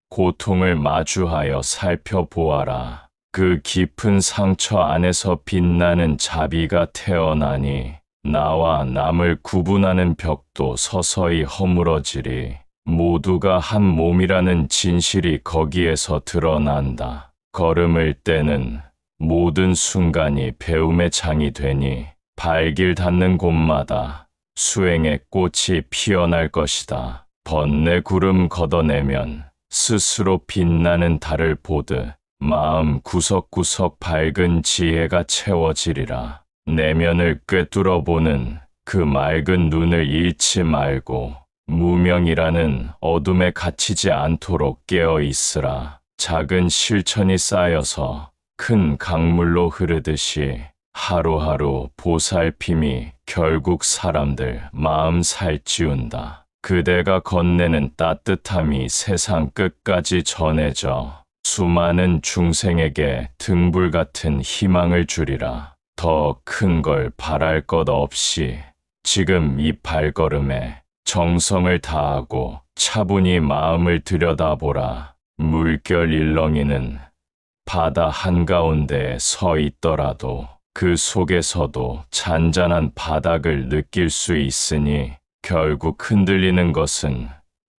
고통을 마주하여 살펴보아라. 그 깊은 상처 안에서 빛나는 자비가 태어나니 나와 남을 구분하는 벽도 서서히 허물어지리. 모두가 한 몸이라는 진실이 거기에서 드러난다. 걸음을 떼는 모든 순간이 배움의 장이 되니 발길 닿는 곳마다 수행의 꽃이 피어날 것이다. 번뇌 구름 걷어내면 스스로 빛나는 달을 보듯 마음 구석구석 밝은 지혜가 채워지리라. 내면을 꿰뚫어보는 그 맑은 눈을 잃지 말고 무명이라는 어둠에 갇히지 않도록 깨어 있으라. 작은 실천이 쌓여서 큰 강물로 흐르듯이 하루하루 보살핌이 결국 사람들 마음 살찌운다. 그대가 건네는 따뜻함이 세상 끝까지 전해져 수많은 중생에게 등불 같은 희망을 주리라. 더 큰 걸 바랄 것 없이 지금 이 발걸음에 정성을 다하고 차분히 마음을 들여다보라. 물결 일렁이는 바다 한가운데에 서 있더라도 그 속에서도 잔잔한 바닥을 느낄 수 있으니 결국 흔들리는 것은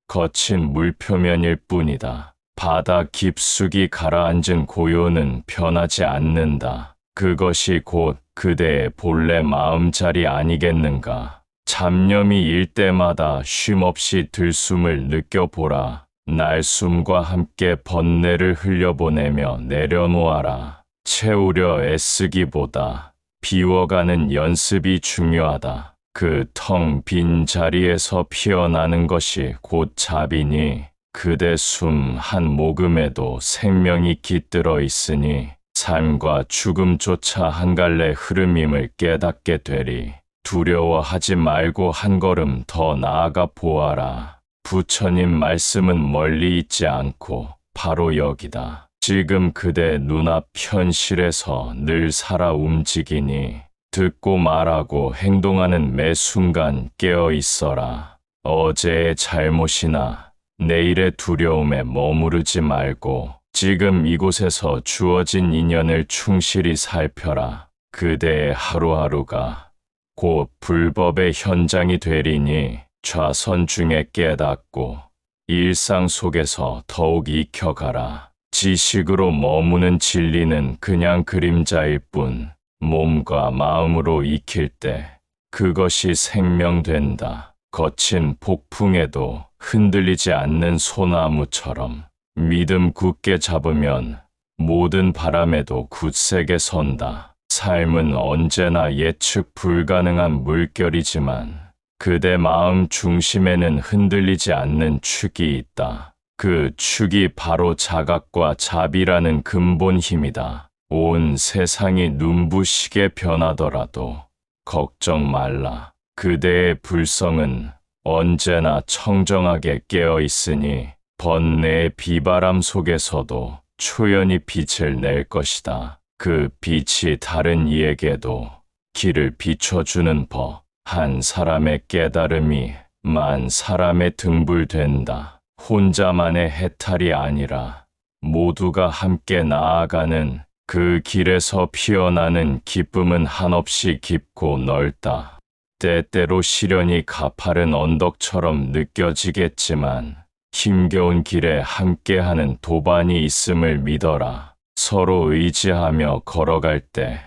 거친 물표면일 뿐이다. 바다 깊숙이 가라앉은 고요는 변하지 않는다. 그것이 곧 그대의 본래 마음자리 아니겠는가. 잡념이 일 때마다 쉼없이 들숨을 느껴보라. 날숨과 함께 번뇌를 흘려보내며 내려놓아라. 채우려 애쓰기보다 비워가는 연습이 중요하다. 그 텅 빈 자리에서 피어나는 것이 곧 잡이니 그대 숨 한 모금에도 생명이 깃들어 있으니 삶과 죽음조차 한 갈래 흐름임을 깨닫게 되리. 두려워하지 말고 한 걸음 더 나아가 보아라. 부처님 말씀은 멀리 있지 않고 바로 여기다. 지금 그대 눈앞 현실에서 늘 살아 움직이니 듣고 말하고 행동하는 매 순간 깨어 있어라. 어제의 잘못이나 내일의 두려움에 머무르지 말고 지금 이곳에서 주어진 인연을 충실히 살펴라. 그대의 하루하루가 곧 불법의 현장이 되리니 좌선 중에 깨닫고 일상 속에서 더욱 익혀가라. 지식으로 머무는 진리는 그냥 그림자일 뿐 몸과 마음으로 익힐 때 그것이 생명된다. 거친 폭풍에도 흔들리지 않는 소나무처럼 믿음 굳게 잡으면 모든 바람에도 굳세게 선다. 삶은 언제나 예측 불가능한 물결이지만 그대 마음 중심에는 흔들리지 않는 축이 있다. 그 축이 바로 자각과 자비라는 근본 힘이다. 온 세상이 눈부시게 변하더라도 걱정 말라. 그대의 불성은 언제나 청정하게 깨어 있으니 번뇌의 비바람 속에서도 초연히 빛을 낼 것이다. 그 빛이 다른 이에게도 길을 비춰주는 법. 한 사람의 깨달음이 만 사람의 등불 된다. 혼자만의 해탈이 아니라 모두가 함께 나아가는 그 길에서 피어나는 기쁨은 한없이 깊고 넓다. 때때로 시련이 가파른 언덕처럼 느껴지겠지만 힘겨운 길에 함께하는 도반이 있음을 믿어라. 서로 의지하며 걸어갈 때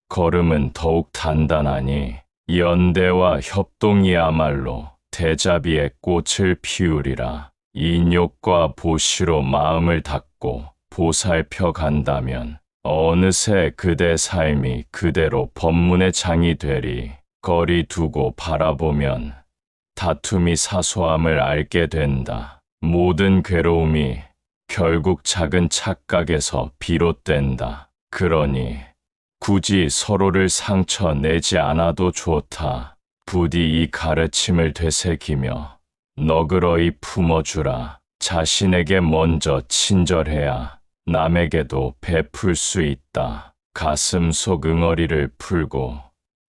걸음은 더욱 단단하니 연대와 협동이야말로 대자비의 꽃을 피우리라. 인욕과 보시로 마음을 닫고 보살펴 간다면 어느새 그대 삶이 그대로 법문의 장이 되리. 거리 두고 바라보면 다툼이 사소함을 알게 된다. 모든 괴로움이 결국 작은 착각에서 비롯된다. 그러니 굳이 서로를 상처내지 않아도 좋다. 부디 이 가르침을 되새기며 너그러이 품어주라. 자신에게 먼저 친절해야 남에게도 베풀 수 있다. 가슴 속 응어리를 풀고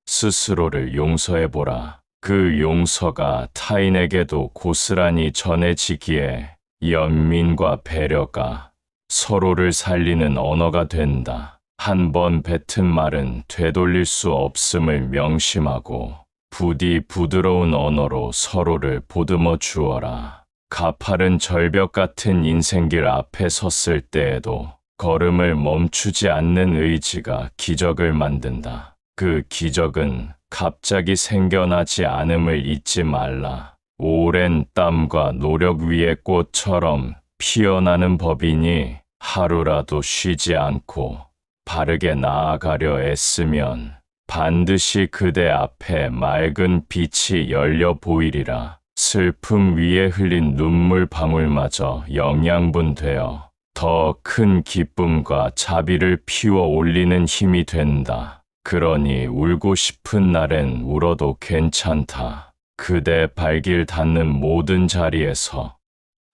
스스로를 용서해보라. 그 용서가 타인에게도 고스란히 전해지기에 연민과 배려가 서로를 살리는 언어가 된다. 한 번 뱉은 말은 되돌릴 수 없음을 명심하고 부디 부드러운 언어로 서로를 보듬어 주어라. 가파른 절벽 같은 인생길 앞에 섰을 때에도 걸음을 멈추지 않는 의지가 기적을 만든다. 그 기적은 갑자기 생겨나지 않음을 잊지 말라. 오랜 땀과 노력 위의 꽃처럼 피어나는 법이니 하루라도 쉬지 않고 바르게 나아가려 애쓰면 반드시 그대 앞에 맑은 빛이 열려 보이리라. 슬픔 위에 흘린 눈물 방울마저 영양분되어 더 큰 기쁨과 자비를 피워 올리는 힘이 된다. 그러니 울고 싶은 날엔 울어도 괜찮다. 그대 발길 닿는 모든 자리에서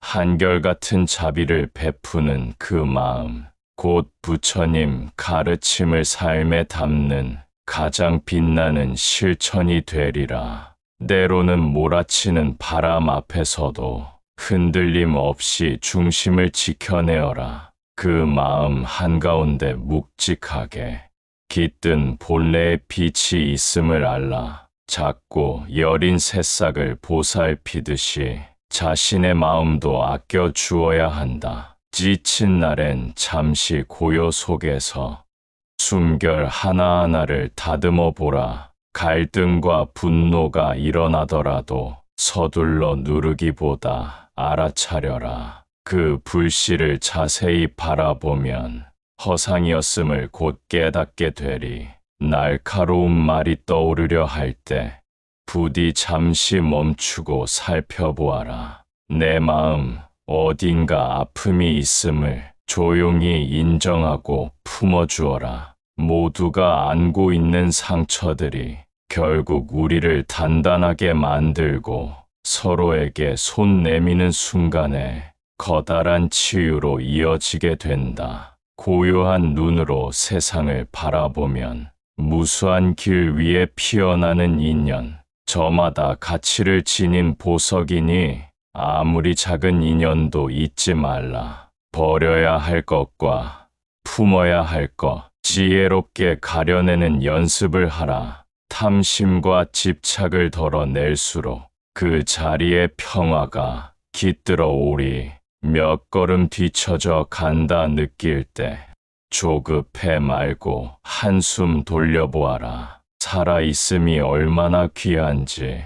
한결같은 자비를 베푸는 그 마음, 곧 부처님 가르침을 삶에 담는 가장 빛나는 실천이 되리라. 때로는 몰아치는 바람 앞에서도 흔들림 없이 중심을 지켜내어라. 그 마음 한가운데 묵직하게 깃든 본래의 빛이 있음을 알라. 작고 여린 새싹을 보살피듯이 자신의 마음도 아껴 주어야 한다. 지친 날엔 잠시 고요 속에서 숨결 하나하나를 다듬어 보라. 갈등과 분노가 일어나더라도 서둘러 누르기보다 알아차려라. 그 불씨를 자세히 바라보면 허상이었음을 곧 깨닫게 되리. 날카로운 말이 떠오르려 할 때 부디 잠시 멈추고 살펴보아라. 내 마음 어딘가 아픔이 있음을 조용히 인정하고 품어주어라. 모두가 안고 있는 상처들이 결국 우리를 단단하게 만들고 서로에게 손 내미는 순간에 커다란 치유로 이어지게 된다. 고요한 눈으로 세상을 바라보면 무수한 길 위에 피어나는 인연, 저마다 가치를 지닌 보석이니 아무리 작은 인연도 잊지 말라. 버려야 할 것과 품어야 할 것, 지혜롭게 가려내는 연습을 하라. 탐심과 집착을 덜어낼수록 그 자리에 평화가 깃들어 오리. 몇 걸음 뒤처져 간다 느낄 때 조급해 말고 한숨 돌려보아라. 살아있음이 얼마나 귀한지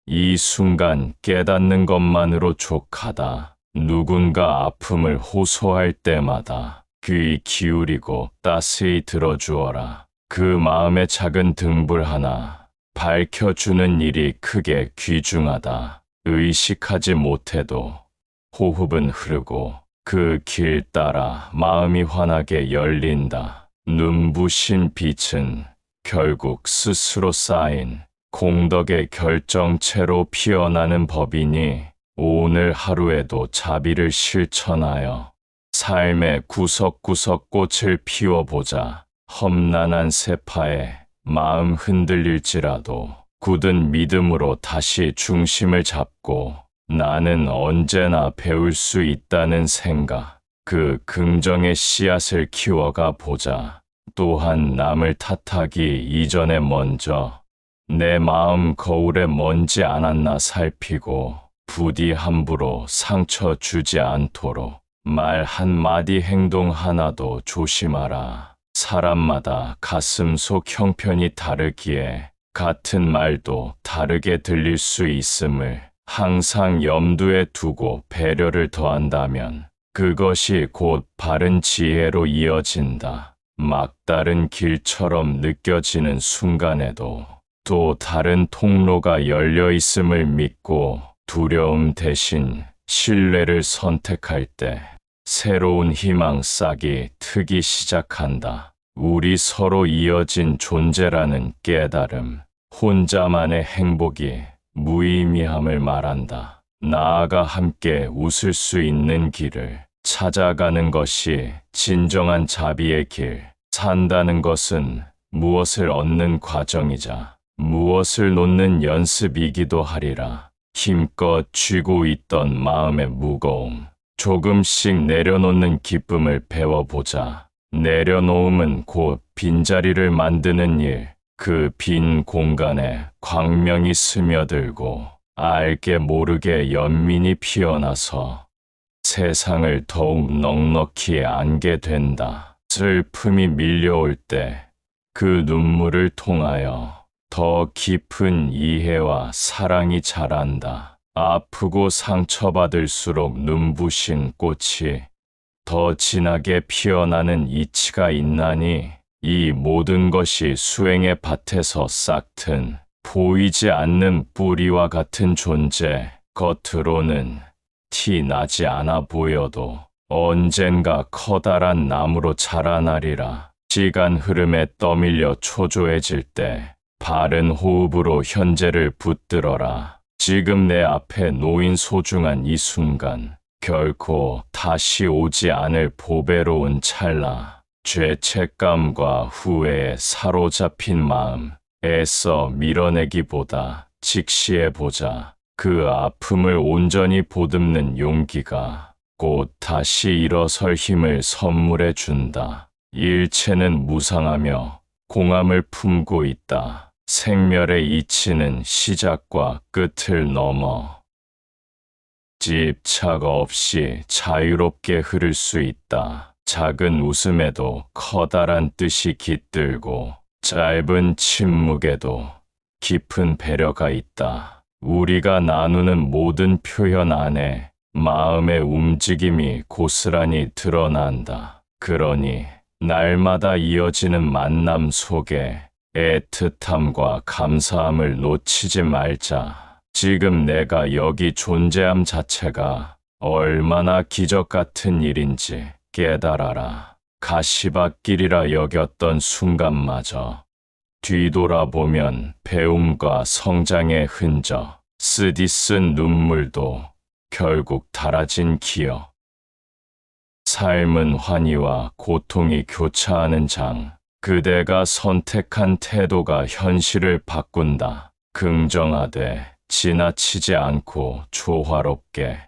이 순간 깨닫는 것만으로 족하다. 누군가 아픔을 호소할 때마다 귀 기울이고 따스히 들어주어라. 그 마음의 작은 등불 하나 밝혀주는 일이 크게 귀중하다. 의식하지 못해도 호흡은 흐르고 그 길 따라 마음이 환하게 열린다. 눈부신 빛은 결국 스스로 쌓인 공덕의 결정체로 피어나는 법이니 오늘 하루에도 자비를 실천하여 삶의 구석구석 꽃을 피워보자. 험난한 세파에 마음 흔들릴지라도 굳은 믿음으로 다시 중심을 잡고 나는 언제나 배울 수 있다는 생각, 그 긍정의 씨앗을 키워가 보자. 또한 남을 탓하기 이전에 먼저 내 마음 거울에 먼지 않았나 살피고 부디 함부로 상처 주지 않도록 말 한마디 행동 하나도 조심하라. 사람마다 가슴속 형편이 다르기에 같은 말도 다르게 들릴 수 있음을 항상 염두에 두고 배려를 더한다면 그것이 곧 바른 지혜로 이어진다. 막다른 길처럼 느껴지는 순간에도 또 다른 통로가 열려 있음을 믿고 두려움 대신 신뢰를 선택할 때 새로운 희망 싹이 트기 시작한다. 우리 서로 이어진 존재라는 깨달음, 혼자만의 행복이 무의미함을 말한다. 나아가 함께 웃을 수 있는 길을 찾아가는 것이 진정한 자비의 길. 산다는 것은 무엇을 얻는 과정이자 무엇을 놓는 연습이기도 하리라. 힘껏 쥐고 있던 마음의 무거움, 조금씩 내려놓는 기쁨을 배워보자. 내려놓음은 곧 빈자리를 만드는 일. 그 빈 공간에 광명이 스며들고 알게 모르게 연민이 피어나서 세상을 더욱 넉넉히 안게 된다. 슬픔이 밀려올 때 그 눈물을 통하여 더 깊은 이해와 사랑이 자란다. 아프고 상처받을수록 눈부신 꽃이 더 진하게 피어나는 이치가 있나니 이 모든 것이 수행의 밭에서 싹튼 보이지 않는 뿌리와 같은 존재, 겉으로는 티 나지 않아 보여도 언젠가 커다란 나무로 자라나리라. 시간 흐름에 떠밀려 초조해질 때 바른 호흡으로 현재를 붙들어라. 지금 내 앞에 놓인 소중한 이 순간, 결코 다시 오지 않을 보배로운 찰나. 죄책감과 후회에 사로잡힌 마음, 애써 밀어내기보다 직시해보자. 그 아픔을 온전히 보듬는 용기가 곧 다시 일어설 힘을 선물해 준다. 일체는 무상하며 공함을 품고 있다. 생멸의 이치는 시작과 끝을 넘어 집착 없이 자유롭게 흐를 수 있다. 작은 웃음에도 커다란 뜻이 깃들고 짧은 침묵에도 깊은 배려가 있다. 우리가 나누는 모든 표현 안에 마음의 움직임이 고스란히 드러난다. 그러니 날마다 이어지는 만남 속에 애틋함과 감사함을 놓치지 말자. 지금 내가 여기 존재함 자체가 얼마나 기적 같은 일인지 깨달아라. 가시밭길이라 여겼던 순간마저 뒤돌아보면 배움과 성장의 흔적, 쓰디쓴 눈물도 결국 달아진 기억. 삶은 환희와 고통이 교차하는 장. 그대가 선택한 태도가 현실을 바꾼다. 긍정하되 지나치지 않고 조화롭게.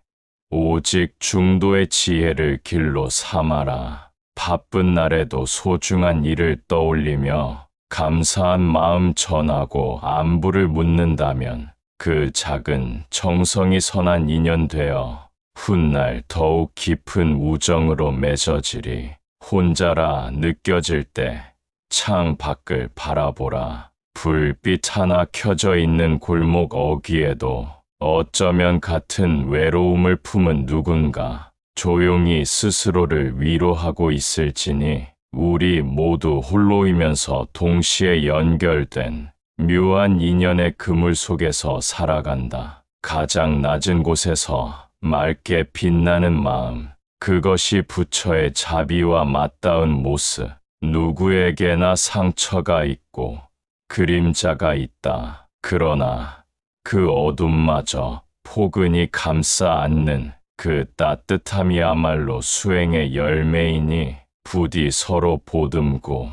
오직 중도의 지혜를 길로 삼아라. 바쁜 날에도 소중한 일을 떠올리며 감사한 마음 전하고 안부를 묻는다면 그 작은 정성이 선한 인연 되어 훗날 더욱 깊은 우정으로 맺어지리. 혼자라 느껴질 때 창 밖을 바라보라. 불빛 하나 켜져 있는 골목 어귀에도 어쩌면 같은 외로움을 품은 누군가 조용히 스스로를 위로하고 있을지니 우리 모두 홀로이면서 동시에 연결된 묘한 인연의 그물 속에서 살아간다. 가장 낮은 곳에서 맑게 빛나는 마음, 그것이 부처의 자비와 맞닿은 모습. 누구에게나 상처가 있고 그림자가 있다. 그러나 그 어둠마저 포근히 감싸 안는 그 따뜻함이야말로 수행의 열매이니 부디 서로 보듬고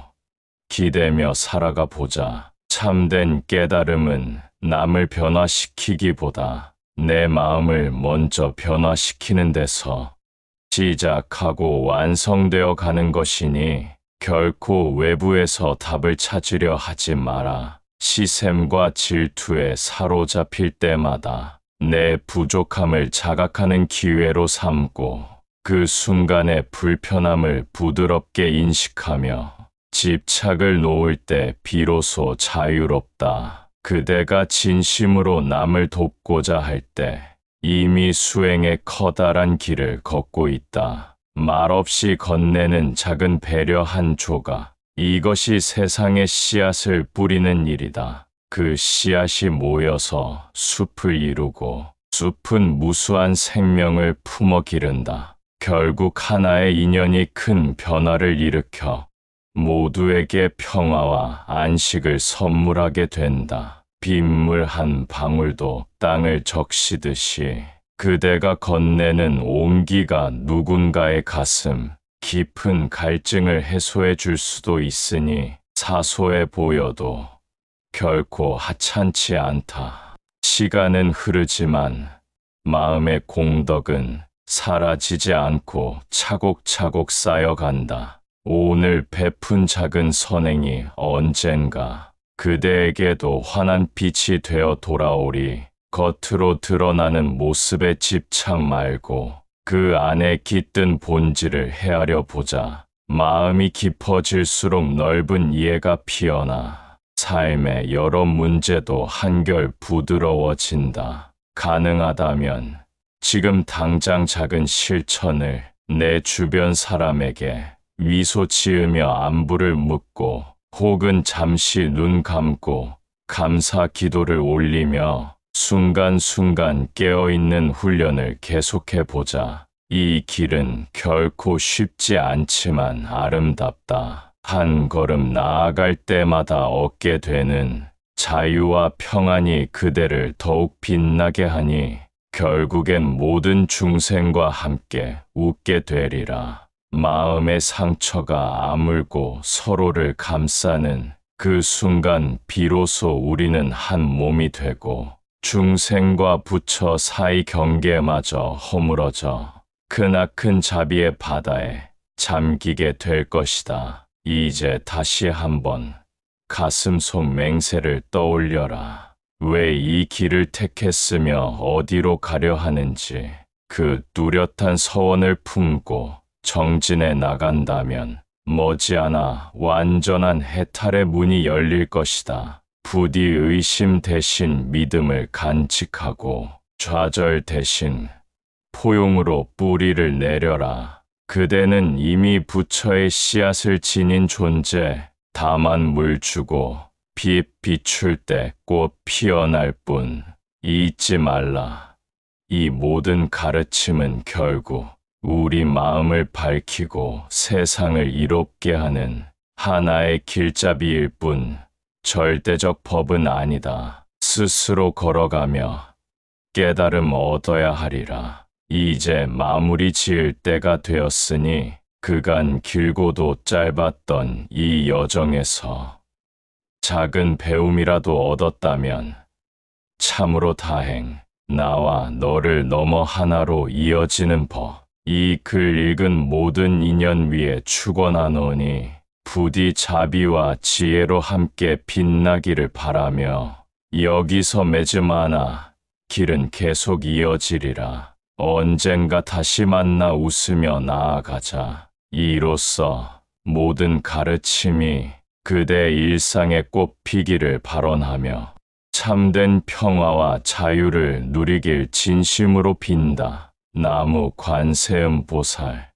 기대며 살아가 보자. 참된 깨달음은 남을 변화시키기보다 내 마음을 먼저 변화시키는 데서 시작하고 완성되어 가는 것이니 결코 외부에서 답을 찾으려 하지 마라. 시샘과 질투에 사로잡힐 때마다 내 부족함을 자각하는 기회로 삼고 그 순간의 불편함을 부드럽게 인식하며 집착을 놓을 때 비로소 자유롭다. 그대가 진심으로 남을 돕고자 할 때 이미 수행의 커다란 길을 걷고 있다. 말없이 건네는 작은 배려 한 조각. 이것이 세상에 씨앗을 뿌리는 일이다. 그 씨앗이 모여서 숲을 이루고 숲은 무수한 생명을 품어 기른다. 결국 하나의 인연이 큰 변화를 일으켜 모두에게 평화와 안식을 선물하게 된다. 빗물 한 방울도 땅을 적시듯이 그대가 건네는 온기가 누군가의 가슴 깊은 갈증을 해소해 줄 수도 있으니 사소해 보여도 결코 하찮지 않다. 시간은 흐르지만 마음의 공덕은 사라지지 않고 차곡차곡 쌓여간다. 오늘 베푼 작은 선행이 언젠가 그대에게도 환한 빛이 되어 돌아오리. 겉으로 드러나는 모습에 집착 말고 그 안에 깃든 본질을 헤아려 보자. 마음이 깊어질수록 넓은 이해가 피어나 삶의 여러 문제도 한결 부드러워진다. 가능하다면 지금 당장 작은 실천을 내 주변 사람에게 미소 지으며 안부를 묻고 혹은 잠시 눈 감고 감사 기도를 올리며 순간순간 깨어있는 훈련을 계속해 보자. 이 길은 결코 쉽지 않지만 아름답다. 한 걸음 나아갈 때마다 얻게 되는 자유와 평안이 그대를 더욱 빛나게 하니 결국엔 모든 중생과 함께 웃게 되리라. 마음의 상처가 아물고 서로를 감싸는 그 순간 비로소 우리는 한 몸이 되고 중생과 부처 사이 경계마저 허물어져 크나큰 자비의 바다에 잠기게 될 것이다. 이제 다시 한번 가슴 속 맹세를 떠올려라. 왜 이 길을 택했으며 어디로 가려 하는지 그 뚜렷한 서원을 품고 정진해 나간다면 머지않아 완전한 해탈의 문이 열릴 것이다. 부디 의심 대신 믿음을 간직하고 좌절 대신 포용으로 뿌리를 내려라. 그대는 이미 부처의 씨앗을 지닌 존재, 다만 물 주고 빛 비출 때 꽃 피어날 뿐. 잊지 말라. 이 모든 가르침은 결국 우리 마음을 밝히고 세상을 이롭게 하는 하나의 길잡이일 뿐 절대적 법은 아니다. 스스로 걸어가며 깨달음 얻어야 하리라. 이제 마무리 지을 때가 되었으니 그간 길고도 짧았던 이 여정에서 작은 배움이라도 얻었다면 참으로 다행. 나와 너를 넘어 하나로 이어지는 법. 이 글 읽은 모든 인연 위에 축원하노니 부디 자비와 지혜로 함께 빛나기를 바라며 여기서 맺음하나 길은 계속 이어지리라. 언젠가 다시 만나 웃으며 나아가자. 이로써 모든 가르침이 그대 일상에 꽃피기를 발언하며 참된 평화와 자유를 누리길 진심으로 빈다. 나무 관세음 보살.